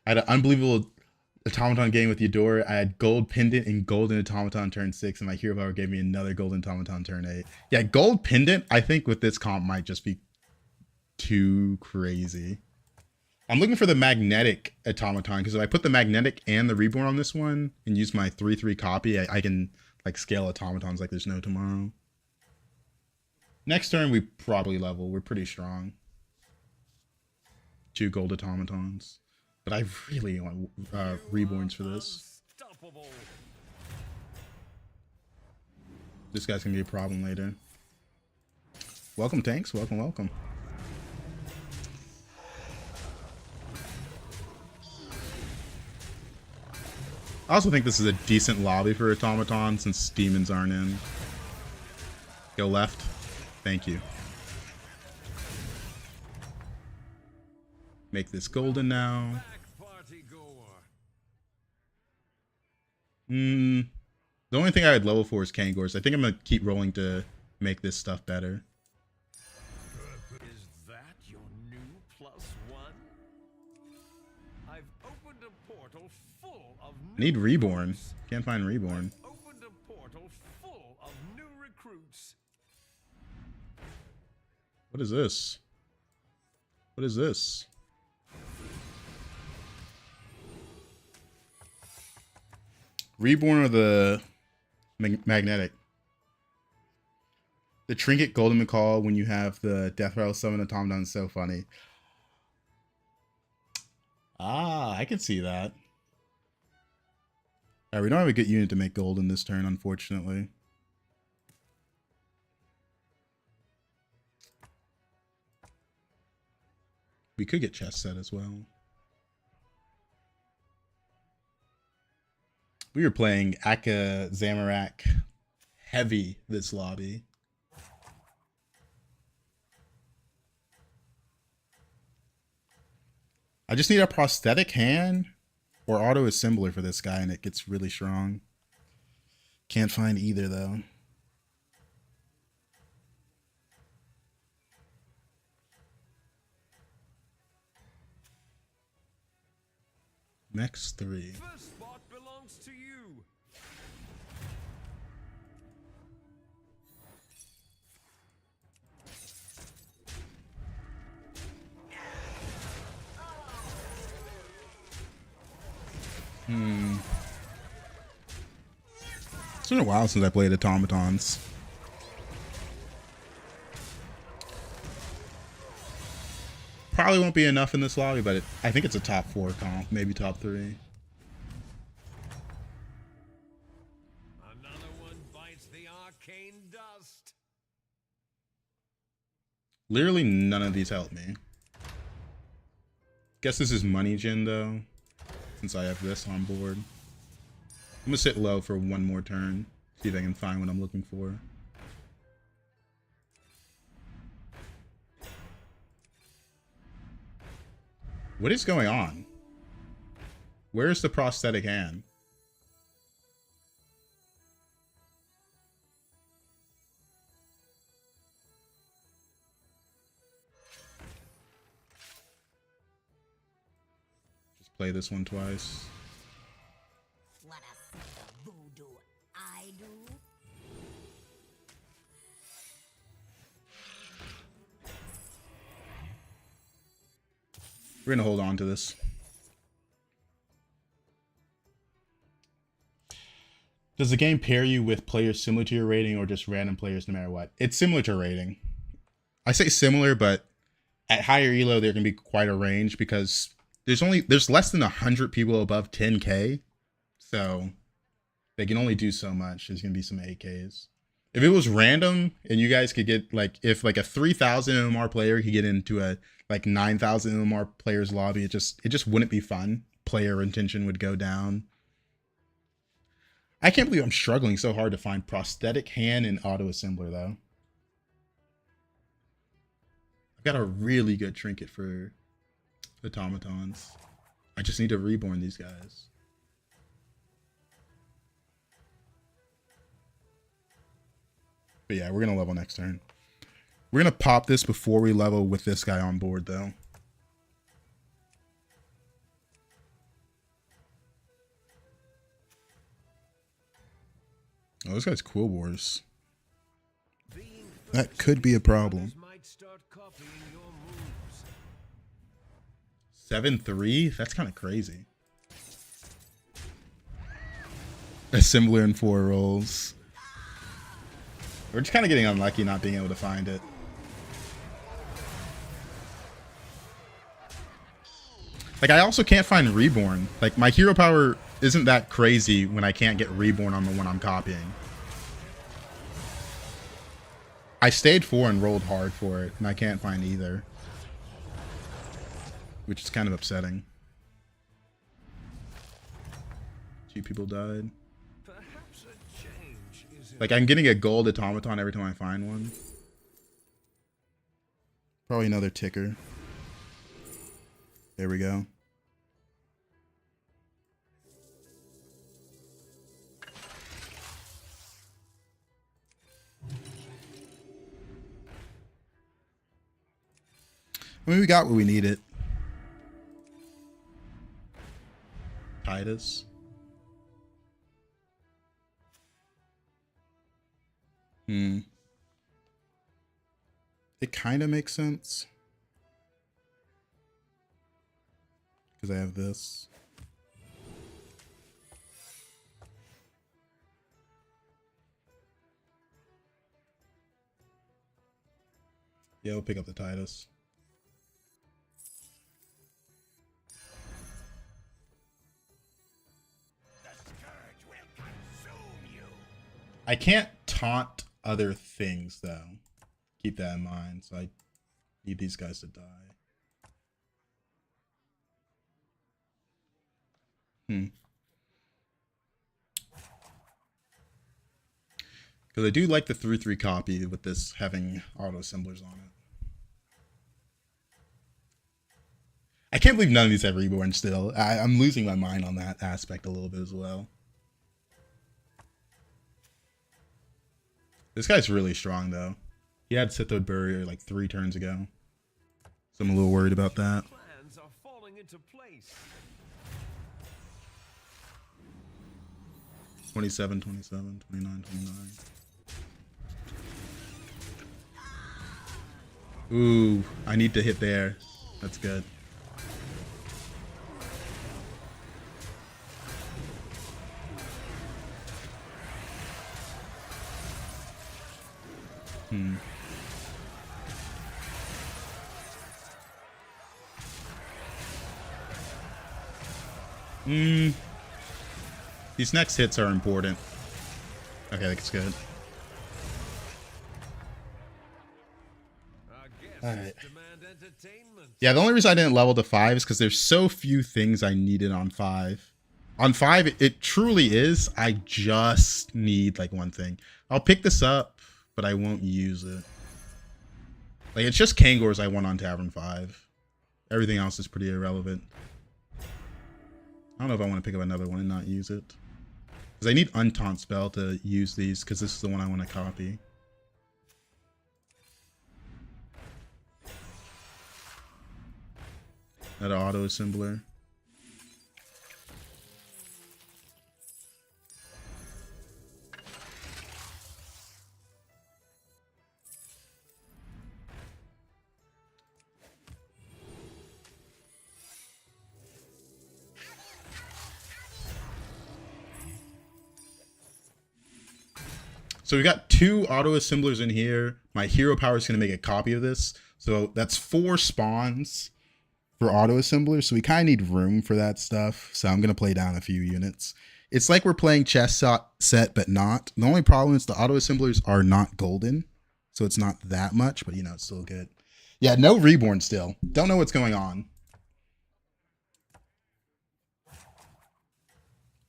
I had an unbelievable automaton game with Eudora. I had gold pendant and golden automaton turn 6, and my hero power gave me another golden automaton turn 8. Yeah, gold pendant, I think with this comp might just be too crazy. I'm looking for the magnetic automaton because if I put the magnetic and the reborn on this one and use my 3/3 copy, I can, like, scale automatons like there's no tomorrow. Next turn we probably level. We're pretty strong. 2 gold automatons. But I really want reborns for this. Unstoppable. This guy's gonna be a problem later. Welcome, tanks. Welcome, welcome. I also think this is a decent lobby for automaton since demons aren't in. Go left. Thank you. Make this golden now. Back party goer. The only thing I would level for is Kangors. I think I'm gonna keep rolling to make this stuff better. Is that your new +1? I've opened a portal full of I need reborn. Can't find reborn. Opened a portal full of new recruits. What is this? What is this? Reborn or the magnetic? The trinket golden McCall when you have the death rattle summon automaton is so funny. Ah, I can see that. Alright, we don't have a good unit to make gold in this turn, unfortunately. We could get chest set as well. We were playing Akka Zamorak heavy this lobby. I just need a prosthetic hand or auto assembler for this guy and it gets really strong. Can't find either though. Next 3. First spot belongs to you. It's been a while since I played automatons. Probably won't be enough in this lobby, but I think it's a top 4 comp, maybe top 3. Another one bites the arcane dust. Literally none of these help me. Guess this is money gen though, since I have this on board. I'm gonna sit low for one more turn, see if I can find what I'm looking for. What is going on? Where's the prosthetic hand? Just play this one twice. Wanna see the voodoo I do? We're gonna hold on to this. Does the game pair you with players similar to your rating or just random players no matter what? It's similar to rating. I say similar, but at higher elo there can be quite a range because there's less than 100 people above 10k. So they can only do so much. There's gonna be some AKs. If it was random and you guys could get like, if like a 3,000 MMR player could get into a like 9,000 MMR players lobby, it just wouldn't be fun. Player retention would go down. I can't believe I'm struggling so hard to find prosthetic hand and auto assembler though. I've got a really good trinket for automatons. I just need to reborn these guys. But yeah, we're gonna level next turn. We're gonna pop this before we level with this guy on board though. Oh, this guy's Quill Wars. That could be a problem. Might start copying your moves. 7-3? That's kind of crazy. Assembler in 4 rolls. We're just kind of getting unlucky not being able to find it. Like, I also can't find Reborn. Like, my hero power isn't that crazy when I can't get Reborn on the one I'm copying. I stayed 4 and rolled hard for it, and I can't find either. Which is kind of upsetting. 2 people died. Perhaps a change is in Like, I'm getting a gold automaton every time I find one. Probably another ticker. There we go. I mean, we got what we needed. Titus. It kind of makes sense. Because I have this. Yeah, we'll pick up the Titus. I can't taunt other things though. Keep that in mind. So I need these guys to die. Because I do like the 3/3 copy with this having auto assemblers on it. I can't believe none of these have reborn still. I'm losing my mind on that aspect a little bit as well. This guy's really strong though. He had Sitho Barrier like 3 turns ago. So I'm a little worried about that. Plans are falling into place. 27, 27, 29, 29. Ooh, I need to hit there. That's good. These next hits are important. Okay, that's good. Alright. Yeah, the only reason I didn't level to 5 is because there's so few things I needed on 5. On 5, it truly is. I just need like one thing. I'll pick this up, but I won't use it. Like, it's just Kangors I want on Tavern 5. Everything else is pretty irrelevant. I don't know if I want to pick up another one and not use it. Because I need Untaunt Spell to use these, because this is the one I want to copy. That auto assembler. So we got 2 auto assemblers in here. My hero power is going to make a copy of this. So that's 4 spawns for auto assemblers. So we kind of need room for that stuff. So I'm going to play down a few units. It's like we're playing chess set, but not. The only problem is the auto assemblers are not golden. So it's not that much, but you know, it's still good. Yeah, no reborn still. Don't know what's going on.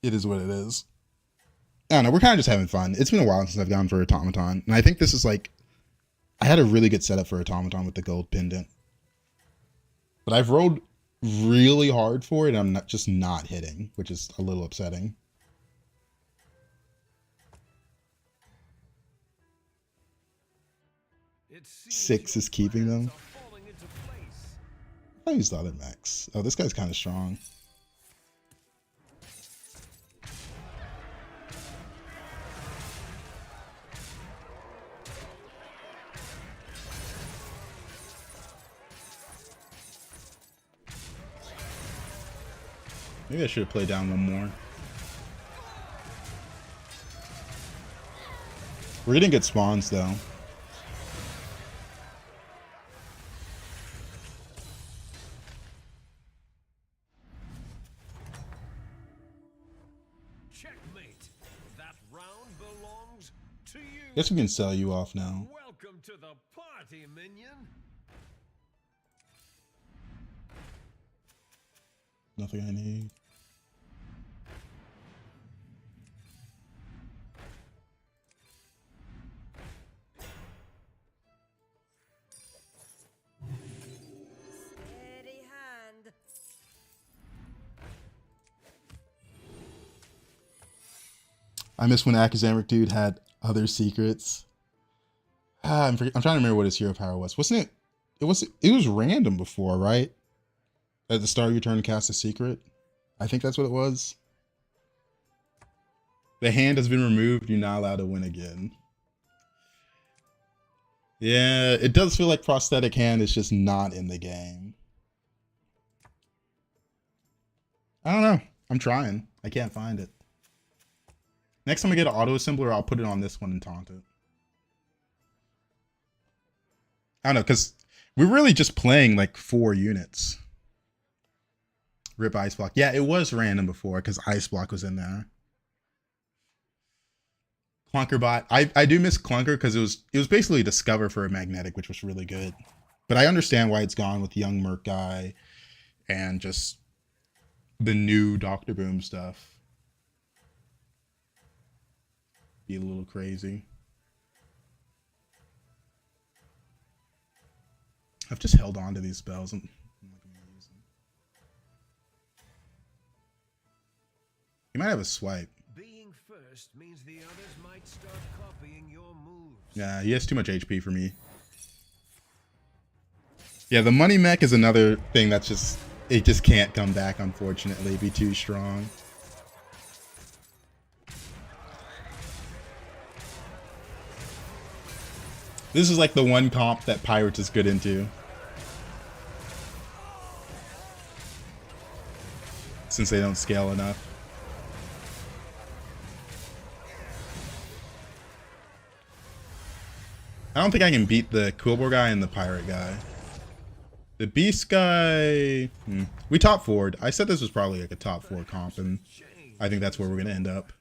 It is what it is. I don't know, we're kind of just having fun. It's been a while since I've gone for Automaton. And I think this is like, I had a really good setup for Automaton with the gold pendant. But I've rolled really hard for it and I'm just not hitting, which is a little upsetting. Six is keeping them. I used the other max. Oh, this guy's kind of strong. Maybe I should have played down one more. We're getting good spawns though. Checkmate. That round belongs to you. Guess we can sell you off now. Welcome to the party, minion. Nothing I need. Steady hand. I miss when Akazamric dude had other secrets. I'm trying to remember what his hero power was. Wasn't it? It was random before, right? At the start of your turn, cast a secret. I think that's what it was. The hand has been removed. You're not allowed to win again. Yeah, it does feel like prosthetic hand is just not in the game. I don't know. I'm trying. I can't find it. Next time I get an auto assembler, I'll put it on this one and taunt it. I don't know, because we're really just playing like 4 units. Rip Ice Block. Yeah, it was random before because Ice Block was in there. Clunkerbot. I do miss Clunker because it was basically Discover for a magnetic, which was really good. But I understand why it's gone with Young Merc Guy and just the new Dr. Boom stuff. Be a little crazy. I've just held on to these spells. I'm not gonna use them. You might have a swipe. Being first means the others might start copying your moves. Yeah, he has too much HP for me. Yeah, the money mech is another thing that's just, it just can't come back, unfortunately. Be too strong. This is like the one comp that Pirates is good into. Since they don't scale enough. I don't think I can beat the Kibler guy and the Pirate guy. The Beast guy... We top 4'd. I said this was probably like a top 4 comp, and I think that's where we're going to end up.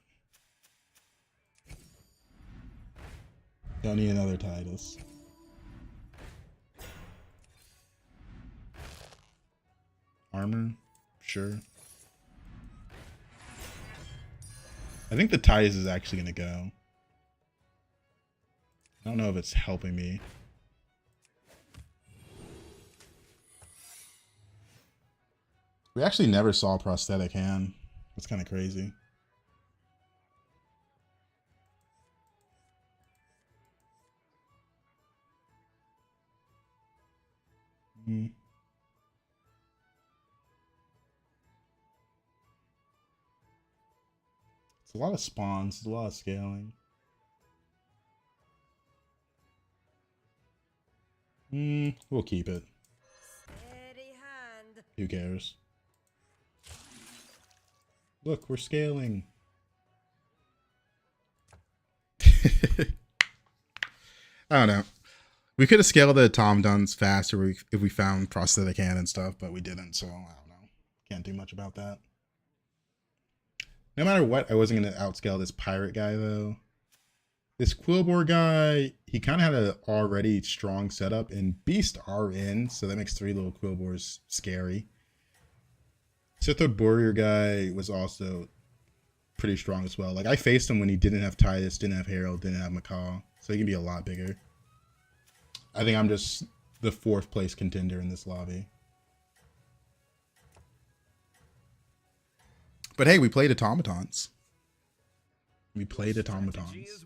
Don't need another Titus. Armor? Sure. I think the Titus is actually going to go. I don't know if it's helping me. We actually never saw prosthetic hand. That's kind of crazy. It's a lot of spawns. It's a lot of scaling. We'll keep it. Steady hand. Who cares? Look, we're scaling. I don't know. We could have scaled the automatons faster if we found prosthetic hand and stuff, but we didn't, so I don't know. Can't do much about that. No matter what, I wasn't going to outscale this pirate guy, though. This Kibler guy, he kind of had an already strong setup, and Beast are in, so that makes 3 little Quiblers scary. Sithwood Warrior guy was also pretty strong as well. Like, I faced him when he didn't have Titus, didn't have Herald, didn't have Macaw, so he can be a lot bigger. I think I'm just the 4th place contender in this lobby. But hey, we played automatons. We played automatons.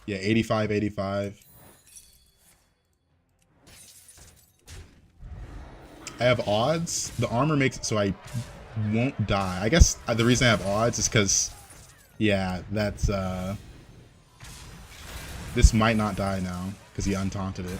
Yeah, 85, 85. I have odds. The armor makes it so I won't die. I guess the reason I have odds is because, yeah, that's, this might not die now because he untaunted it.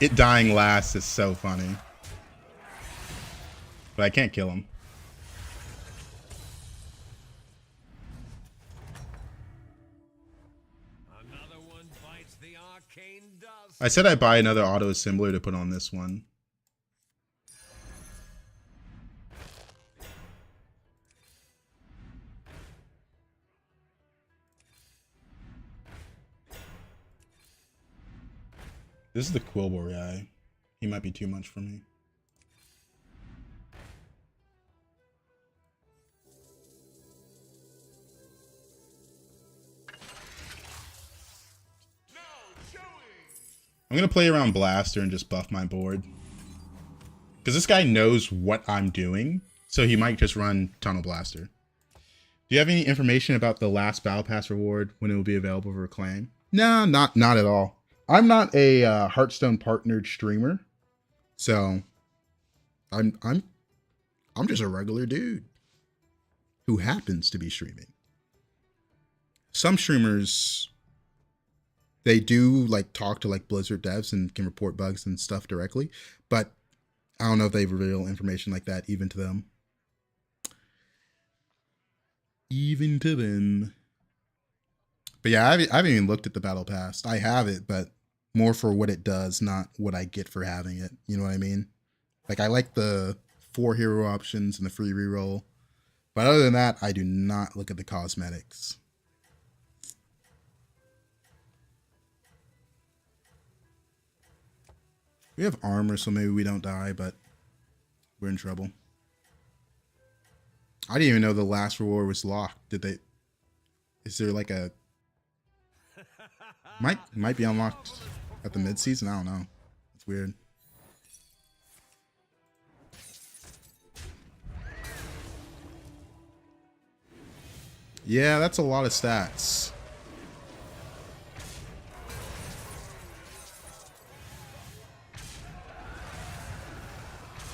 It dying last is so funny. But I can't kill him. Another one bites the arcane dust. I said I'd buy another auto assembler to put on this one. This is the Kibler guy. He might be too much for me. I'm going to play around Blaster and just buff my board. Because this guy knows what I'm doing, so he might just run Tunnel Blaster. Do you have any information about the last Battle Pass reward, when it will be available for claim? No, not at all. I'm not a Hearthstone partnered streamer, so I'm just a regular dude who happens to be streaming. Some streamers, they do like talk to like Blizzard devs and can report bugs and stuff directly, but I don't know if they reveal information like that even to them. Even to them. But yeah, I haven't even looked at the battle pass. I have it, but more for what it does, not what I get for having it. You know what I mean? Like, I like the 4 hero options and the free reroll. But other than that, I do not look at the cosmetics. We have armor, so maybe we don't die, but we're in trouble. I didn't even know the last reward was locked. Did they? Is there like a? Might be unlocked at the mid-season. I don't know. It's weird. Yeah, that's a lot of stats.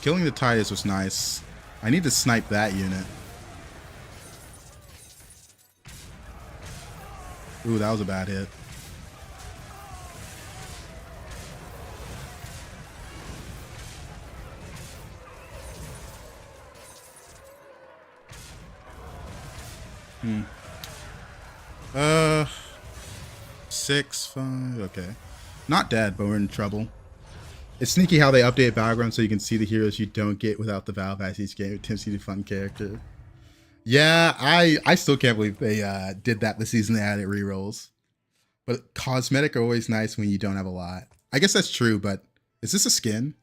Killing the Titus was nice. I need to snipe that unit. Ooh, that was a bad hit. Hmm. 6, 5. Okay. Not dead, but we're in trouble. It's sneaky how they update Battlegrounds so you can see the heroes you don't get without the Battle Pass each game. It tempts you to fun character. Yeah, I still can't believe they did that the season they added rerolls. But cosmetic are always nice when you don't have a lot. I guess that's true, but is this a skin?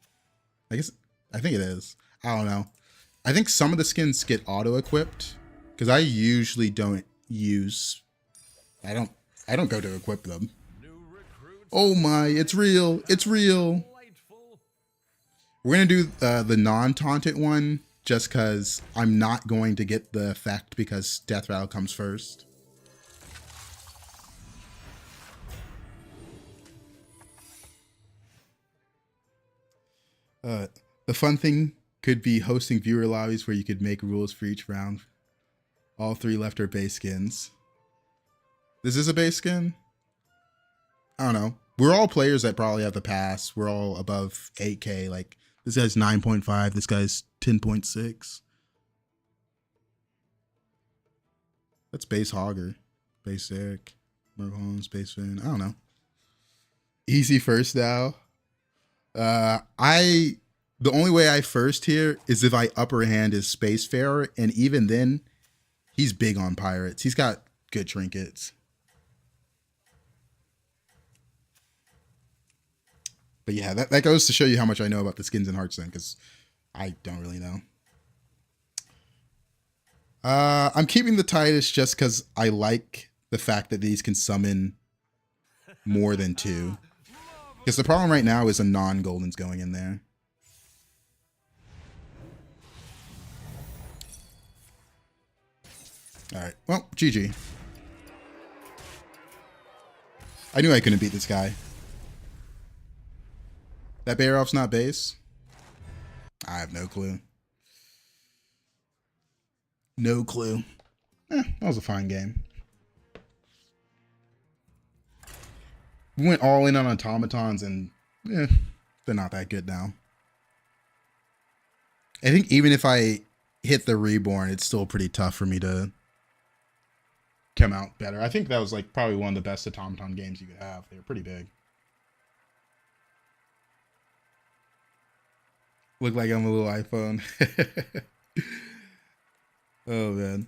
I think it is. I don't know. I think some of the skins get auto-equipped because I usually don't use. I don't go to equip them. Oh my, it's real. It's real. We're going to do the non-taunted one just because I'm not going to get the effect because Death Rattle comes first. The fun thing could be hosting viewer lobbies where you could make rules for each round. All 3 left are base skins. Is this a base skin? I don't know. We're all players that probably have the pass. We're all above 8K. Like, this guy's 9.5. This guy's 10.6. That's base Hogger. Basic. Merholms, base Finn. I don't know. Easy first now. The only way I first here is if I upper hand is Spacefarer, and even then, he's big on pirates. He's got good trinkets. But yeah, that goes to show you how much I know about the skins in Hearthstone, because I don't really know. I'm keeping the Titus just because I like the fact that these can summon more than 2. Because the problem right now is a non-golden's going in there. Alright, well, GG. I knew I couldn't beat this guy. That Bear Elf's not base? I have no clue. No clue. That was a fine game. We went all in on automatons and they're not that good now. I think even if I hit the reborn, it's still pretty tough for me to come out better. I think that was like probably one of the best automaton games you could have. They were pretty big. Look like I'm a little iPhone. Oh man.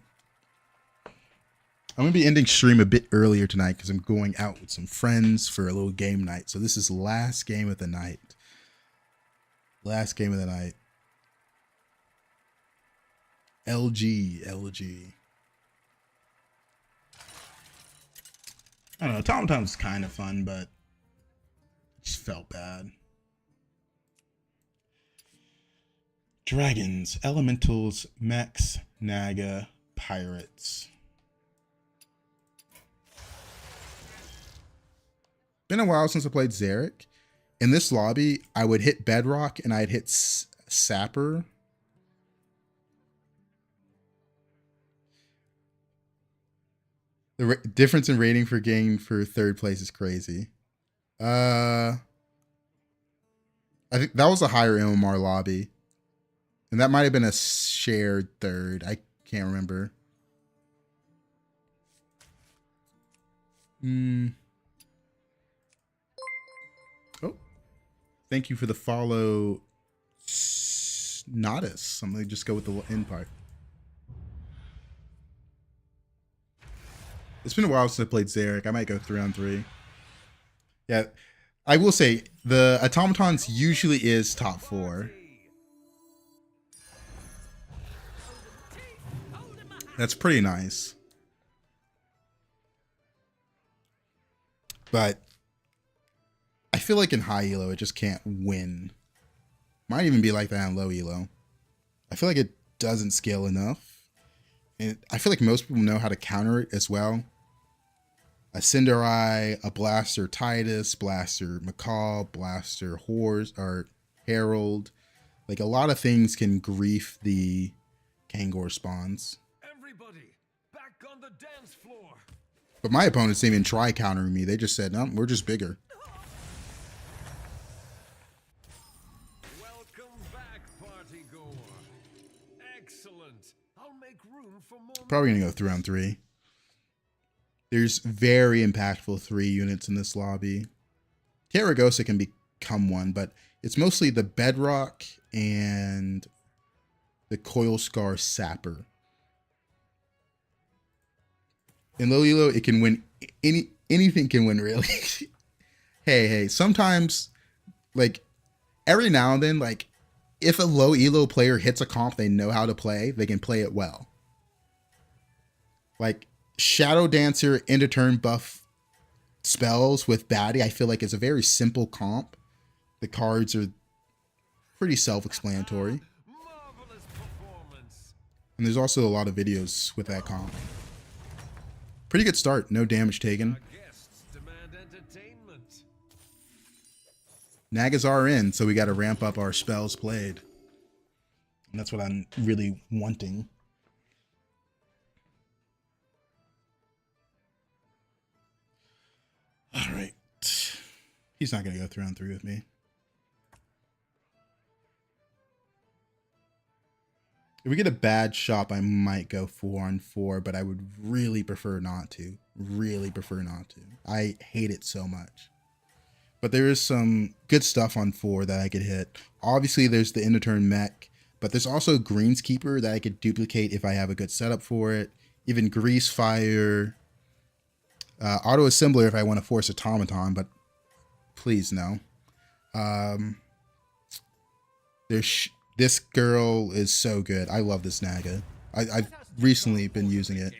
I'm going to be ending stream a bit earlier tonight because I'm going out with some friends for a little game night. So this is last game of the night. Last game of the night. LG. I don't know. Automaton's kind of fun, but it just felt bad. Dragons, Elementals, Mechs, Naga, Pirates. Been a while since I played Xeric. In this lobby, I would hit Bedrock and I'd hit Sapper. The difference in rating for game for 3rd place is crazy. I think that was a higher MMR lobby. And that might have been a shared 3rd. I can't remember. Oh, thank you for the follow, Nodus. I'm gonna just go with the end part. It's been a while since I played Xeric. I might go 3-on-3. Yeah, I will say the automatons usually is top 4. That's pretty nice. But I feel like in high elo, it just can't win. Might even be like that on low elo. I feel like it doesn't scale enough. And I feel like most people know how to counter it as well. A Cinderai, a Blaster Titus, Blaster McCall, Blaster Horse, or Herald. Like a lot of things can grief the Kangor spawns. Everybody, back on the dance floor. But my opponents didn't even try countering me. They just said, no, we're just bigger. Welcome back, party goer. Excellent. I'll make room for more. Probably gonna go 3-on-3. There's very impactful 3 units in this lobby. Terragosa can become one, but it's mostly the Bedrock and the Coil Scar Sapper. In low elo, it can win anything can win really. hey, sometimes like every now and then, like if a low elo player hits a comp they know how to play, they can play it well. Like Shadow Dancer end of turn buff spells with Baddie, I feel like it's a very simple comp. The cards are pretty self-explanatory. Marvelous performance. And there's also a lot of videos with that comp. Pretty good start, no damage taken. Our guests demand entertainment. Nagas are in, so we got to ramp up our spells played. And that's what I'm really wanting. All right. He's not going to go 3-on-3 with me. If we get a bad shop, I might go 4-on-4, but I would really prefer not to. Really prefer not to. I hate it so much. But there is some good stuff on 4 that I could hit. Obviously, there's the end of turn mech, but there's also Greenskeeper that I could duplicate if I have a good setup for it. Even Grease Fire. Auto Assembler if I want to force Automaton, but please no. This girl is so good. I love this Naga. I've recently been using it.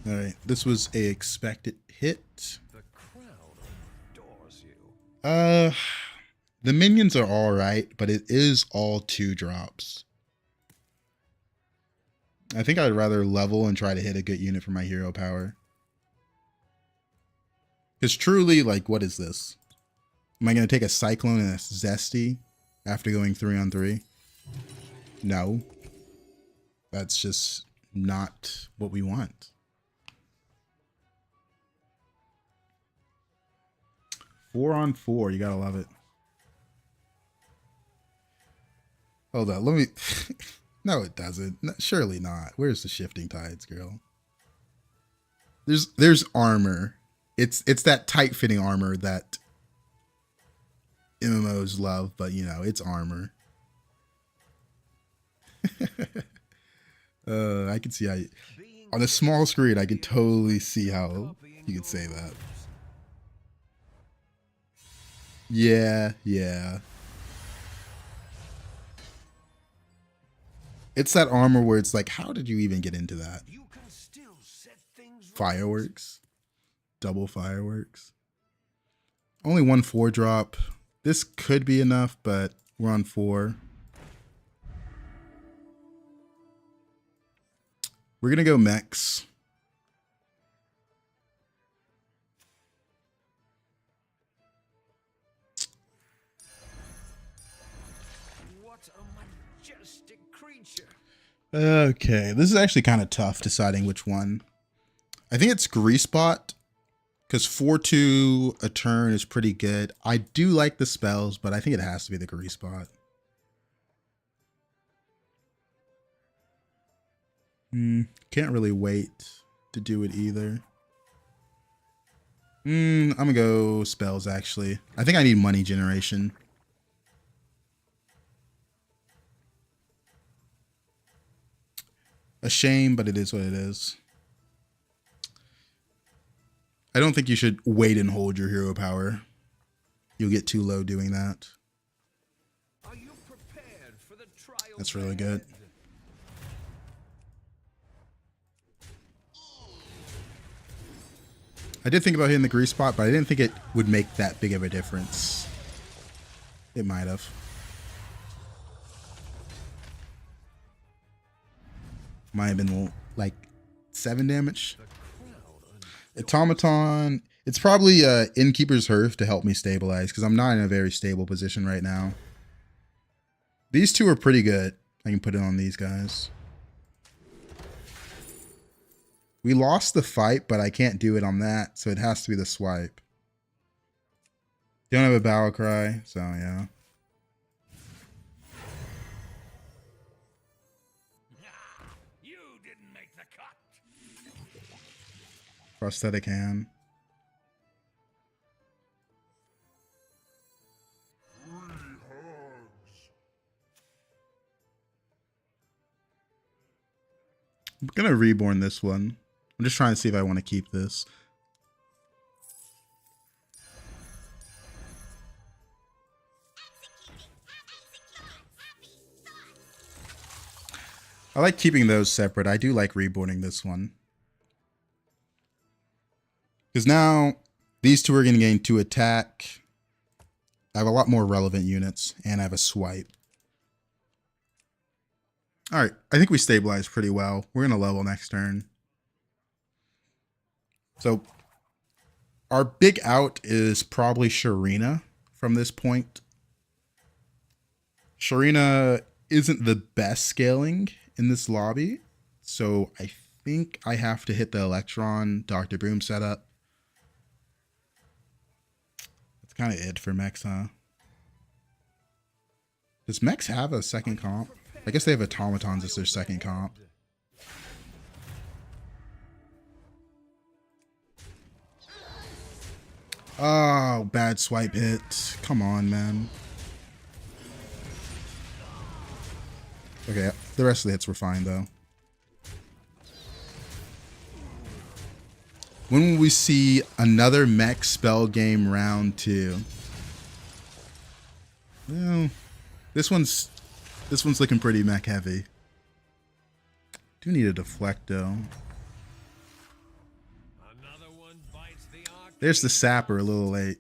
All right, this was a expected hit. The crowd adores you. The minions are all right, but it is all 2 drops. I think I'd rather level and try to hit a good unit for my hero power. Because truly, like, what is this? Am I going to take a Cyclone and a Zesty after going 3-on-3? No. That's just not what we want. 4-on-4, you gotta love it. Hold on, let me... No, it doesn't. No, surely not. Where's the Shifting Tides, girl? There's armor. It's that tight-fitting armor that MMOs love, but you know, it's armor. I can see how you, on a small screen, I can totally see how you could say that. Yeah. It's that armor where it's like, how did you even get into that? You can still set things right. Fireworks. Double fireworks. Only 1 4-drop. This could be enough, but we're on 4. We're going to go mechs. What a majestic creature. Okay, this is actually kind of tough deciding which one. I think it's Greasebot Because 4-2 a turn is pretty good. I do like the spells, but I think it has to be the grease spot. Can't really wait to do it either. I'm gonna go spells actually. I think I need money generation. A shame, but it is what it is. I don't think you should wait and hold your hero power. You'll get too low doing that. Are you prepared for the trial? That's really good. I did think about hitting the grease spot, but I didn't think it would make that big of a difference. It might have. Might have been like 7 damage. Automaton. It's probably Innkeeper's Hearth to help me stabilize because I'm not in a very stable position right now. These two are pretty good. I can put it on these guys. We lost the fight, but I can't do it on that, so it has to be the swipe. Don't have a battle cry, so yeah. You didn't make the cut. Prosthetic hand. I'm gonna reborn this one. I'm just trying to see if I want to keep this. I like keeping those separate. I do like reborning this one. Because now these two are going to gain 2 attack. I have a lot more relevant units and I have a swipe. Alright, I think we stabilized pretty well. We're going to level next turn. So our big out is probably Nicholena from this point. Nicholena isn't the best scaling in this lobby, so I think I have to hit the Electron Dr. Boom setup. That's kind of it for Mechs, huh? Does Mechs have a second comp? I guess they have automatons as their second comp. Oh, bad swipe hit. Come on, man. Okay, the rest of the hits were fine, though. When will we see another mech spell game round 2? Well, this one's looking pretty mech heavy. Do need a deflect, though. There's the sapper a little late.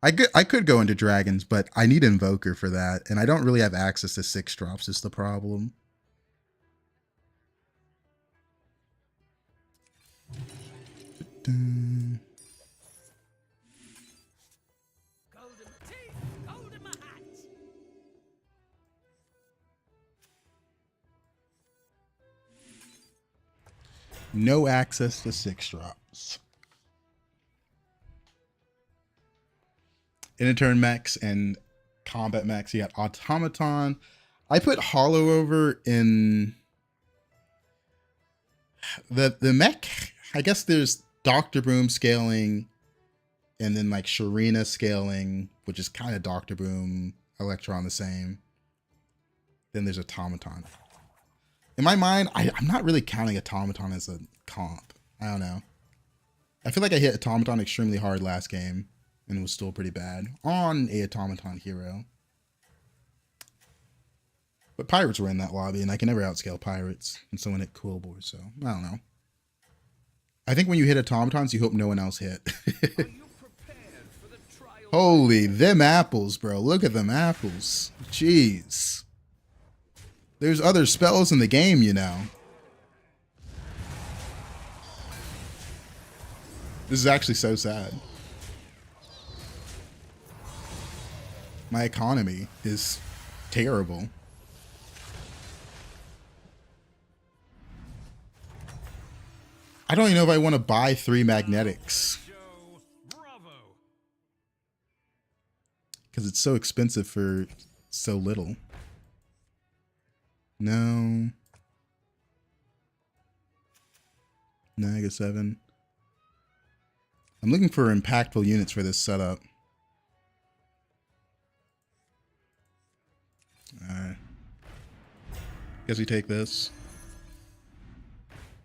I could go into dragons, but I need invoker for that, and I don't really have access to 6 drops is the problem. No access to 6 drops. In a turn mechs and combat mechs, you got automaton. I put hollow over in the mech. I guess there's Dr. Boom scaling and then like Nicholena scaling, which is kind of Dr. Boom, Electron the same. Then there's automaton. In my mind, I'm not really counting automaton as a comp. I don't know. I feel like I hit automaton extremely hard last game and it was still pretty bad on a automaton hero. But pirates were in that lobby and I can never outscale pirates. And someone hit cool boys, so I don't know. I think when you hit automatons, you hope no one else hit. Holy, them apples, bro. Look at them apples. Jeez. There's other spells in the game, you know. This is actually so sad. My economy is terrible. I don't even know if I want to buy 3 magnetics. Joe, bravo. Because it's so expensive for so little. No. -7. I'm looking for impactful units for this setup. Alright. Guess we take this.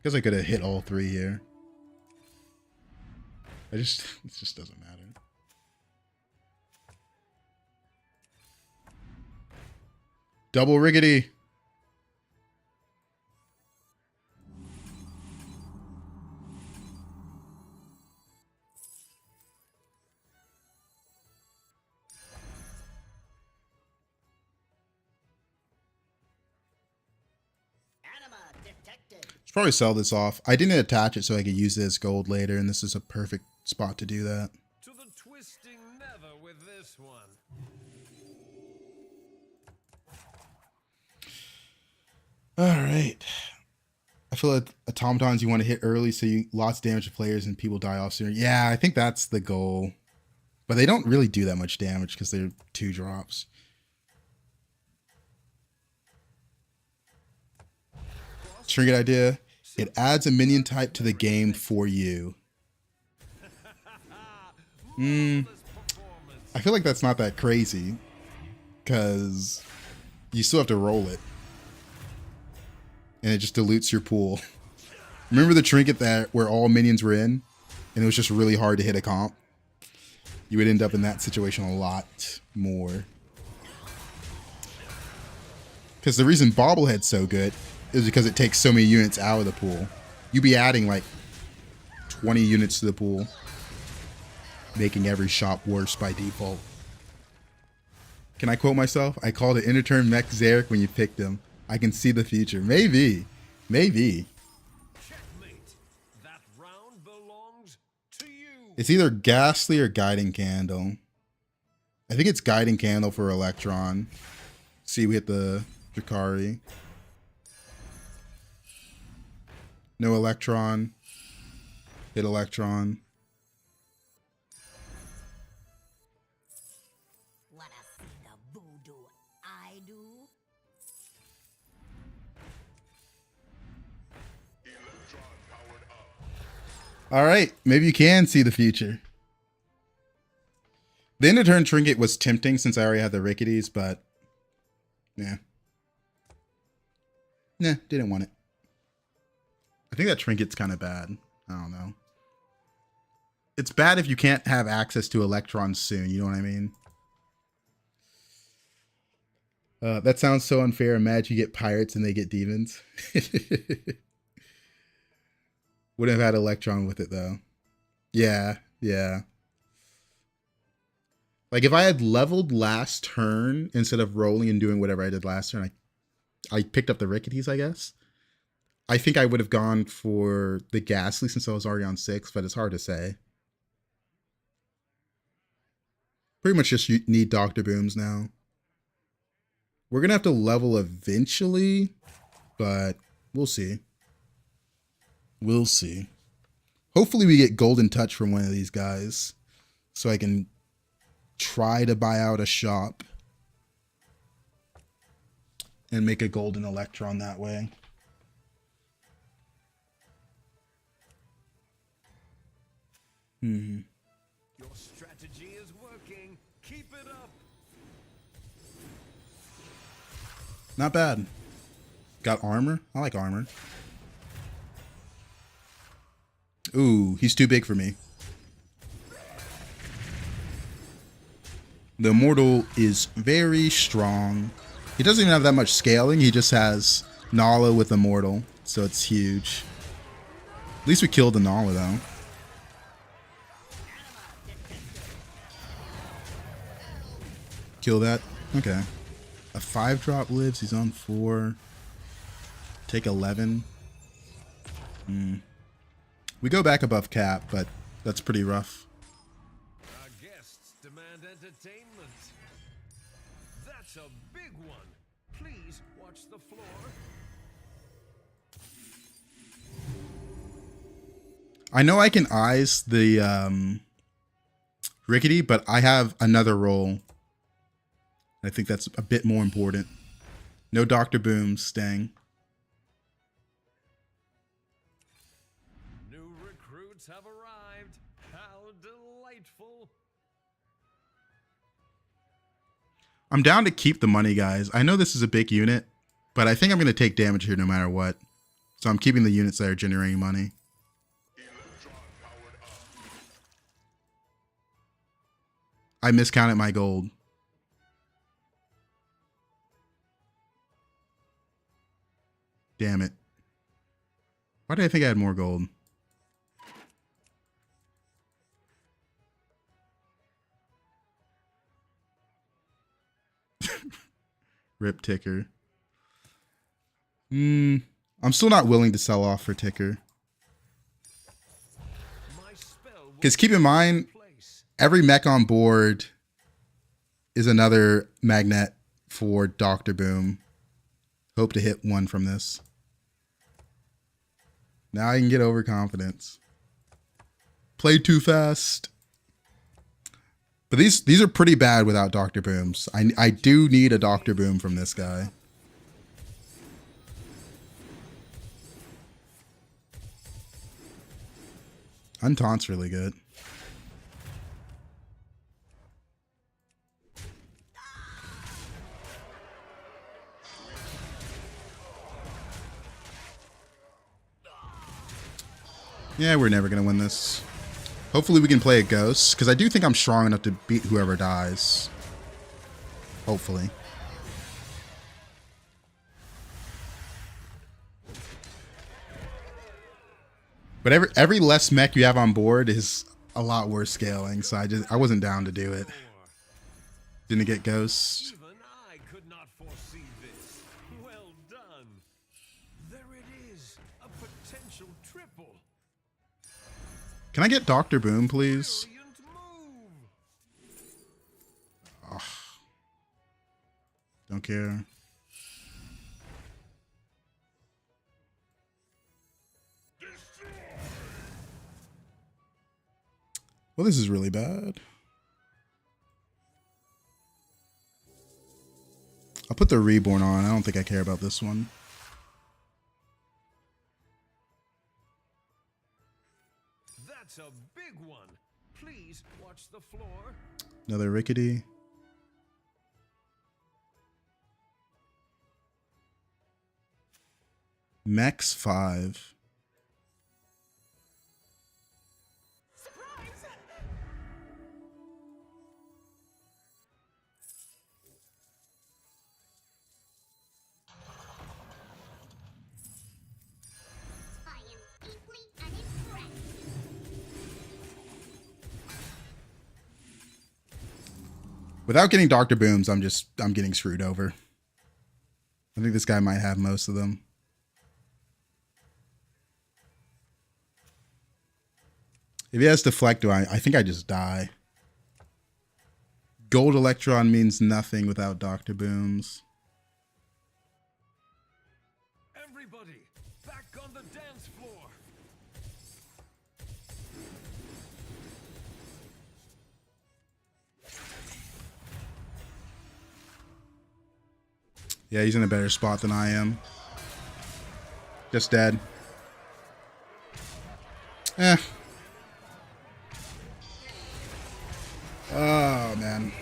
Guess I could have hit all 3 here. It just doesn't matter. Double riggedy. Should probably sell this off. I didn't attach it so I could use it as gold later, and this is a perfect spot to do that. To the twisting nether with this one. Alright. I feel like automatons you want to hit early so you lots of damage to players and people die off sooner. Yeah, I think that's the goal. But they don't really do that much damage because they're 2 drops. Trinket idea. It adds a minion type to the game for you. I feel like that's not that crazy. Because you still have to roll it. And it just dilutes your pool. Remember the trinket where all minions were in? And it was just really hard to hit a comp? You would end up in that situation a lot more. Because the reason Bobblehead's so good is because it takes so many units out of the pool. You'd be adding like 20 units to the pool, making every shop worse by default. Can I quote myself? I called it Interturn Mech Zarek when you picked him. I can see the future. Maybe. Maybe. Checkmate. That round belongs to you. It's either Ghastly or Guiding Candle. I think it's Guiding Candle for Electron. See, we hit the Drakari. No Electron. Hit Electron. Let us see the voodoo I do. All right, maybe you can see the future. The end of turn trinket was tempting since I already had the Ricketies, but yeah. Nah, didn't want it. I think that trinket's kind of bad. I don't know. It's bad if you can't have access to electrons soon, you know what I mean? That sounds so unfair. Imagine you get pirates and they get demons. Wouldn't have had electron with it though. Yeah, yeah. Like if I had leveled last turn instead of rolling and doing whatever I did last turn, I picked up the Ricketies, I guess. I think I would have gone for the Ghastly since I was already on 6, but it's hard to say. Pretty much just need Dr. Booms now. We're going to have to level eventually, but we'll see. We'll see. Hopefully we get Golden Touch from one of these guys so I can try to buy out a shop and make a Golden Electron that way. Your strategy is working. Keep it up. Not bad. Got armor? I like armor. Ooh, he's too big for me. The Immortal is very strong. He doesn't even have that much scaling. He just has Nala with Immortal, so it's huge. At least we killed the Nala, though. Kill that? Okay. A 5-drop lives. He's on 4. Take 11. We go back above cap, but that's pretty rough. Our guests demand entertainment. That's a big one. Please watch the floor. I know I can eyes the Rickety, but I have another role. I think that's a bit more important. No Dr. Boom staying. New recruits have arrived. How delightful. I'm down to keep the money, guys. I know this is a big unit, but I think I'm going to take damage here no matter what. So I'm keeping the units that are generating money. I miscounted my gold. Damn it. Why did I think I had more gold? Rip Ticker. I'm still not willing to sell off for Ticker. Because keep in mind, every mech on board is another magnet for Dr. Boom. Hope to hit one from this. Now I can get overconfidence. Play too fast. But these are pretty bad without Dr. Booms. I do need a Dr. Boom from this guy. Untaunt's really good. Yeah, we're never going to win this. Hopefully we can play a ghost, because I do think I'm strong enough to beat whoever dies. Hopefully. But every less mech you have on board is a lot worse scaling, so I wasn't down to do it. Didn't get ghosts. Even I could not foresee this. Well done. There it is. A potential triple. Can I get Dr. Boom, please? Brilliant move. Ugh. Don't care. Well, this is really bad. I'll put the Reborn on. I don't think I care about this one. That's a big one. Please watch the floor. Another Rickety. Max 5. Without getting Dr. Booms, I'm getting screwed over. I think this guy might have most of them. If he has Deflect, I think I just die. Gold Electron means nothing without Dr. Booms. Everybody, back on the dance floor. Yeah, he's in a better spot than I am. Just dead. Eh. Oh, man.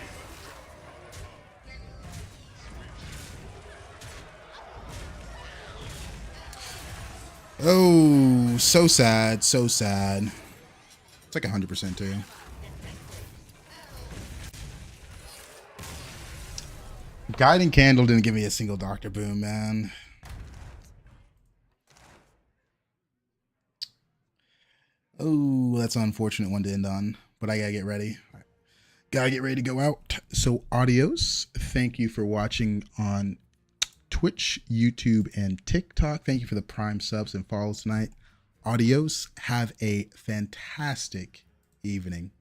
Oh, so sad. So sad. It's like 100% too. Guiding Candle didn't give me a single Dr. Boom, man. Oh, that's an unfortunate one to end on. But I gotta get ready. Gotta get ready to go out. So, adios. Thank you for watching on Twitch, YouTube, and TikTok. Thank you for the Prime subs and follows tonight. Adios. Have a fantastic evening.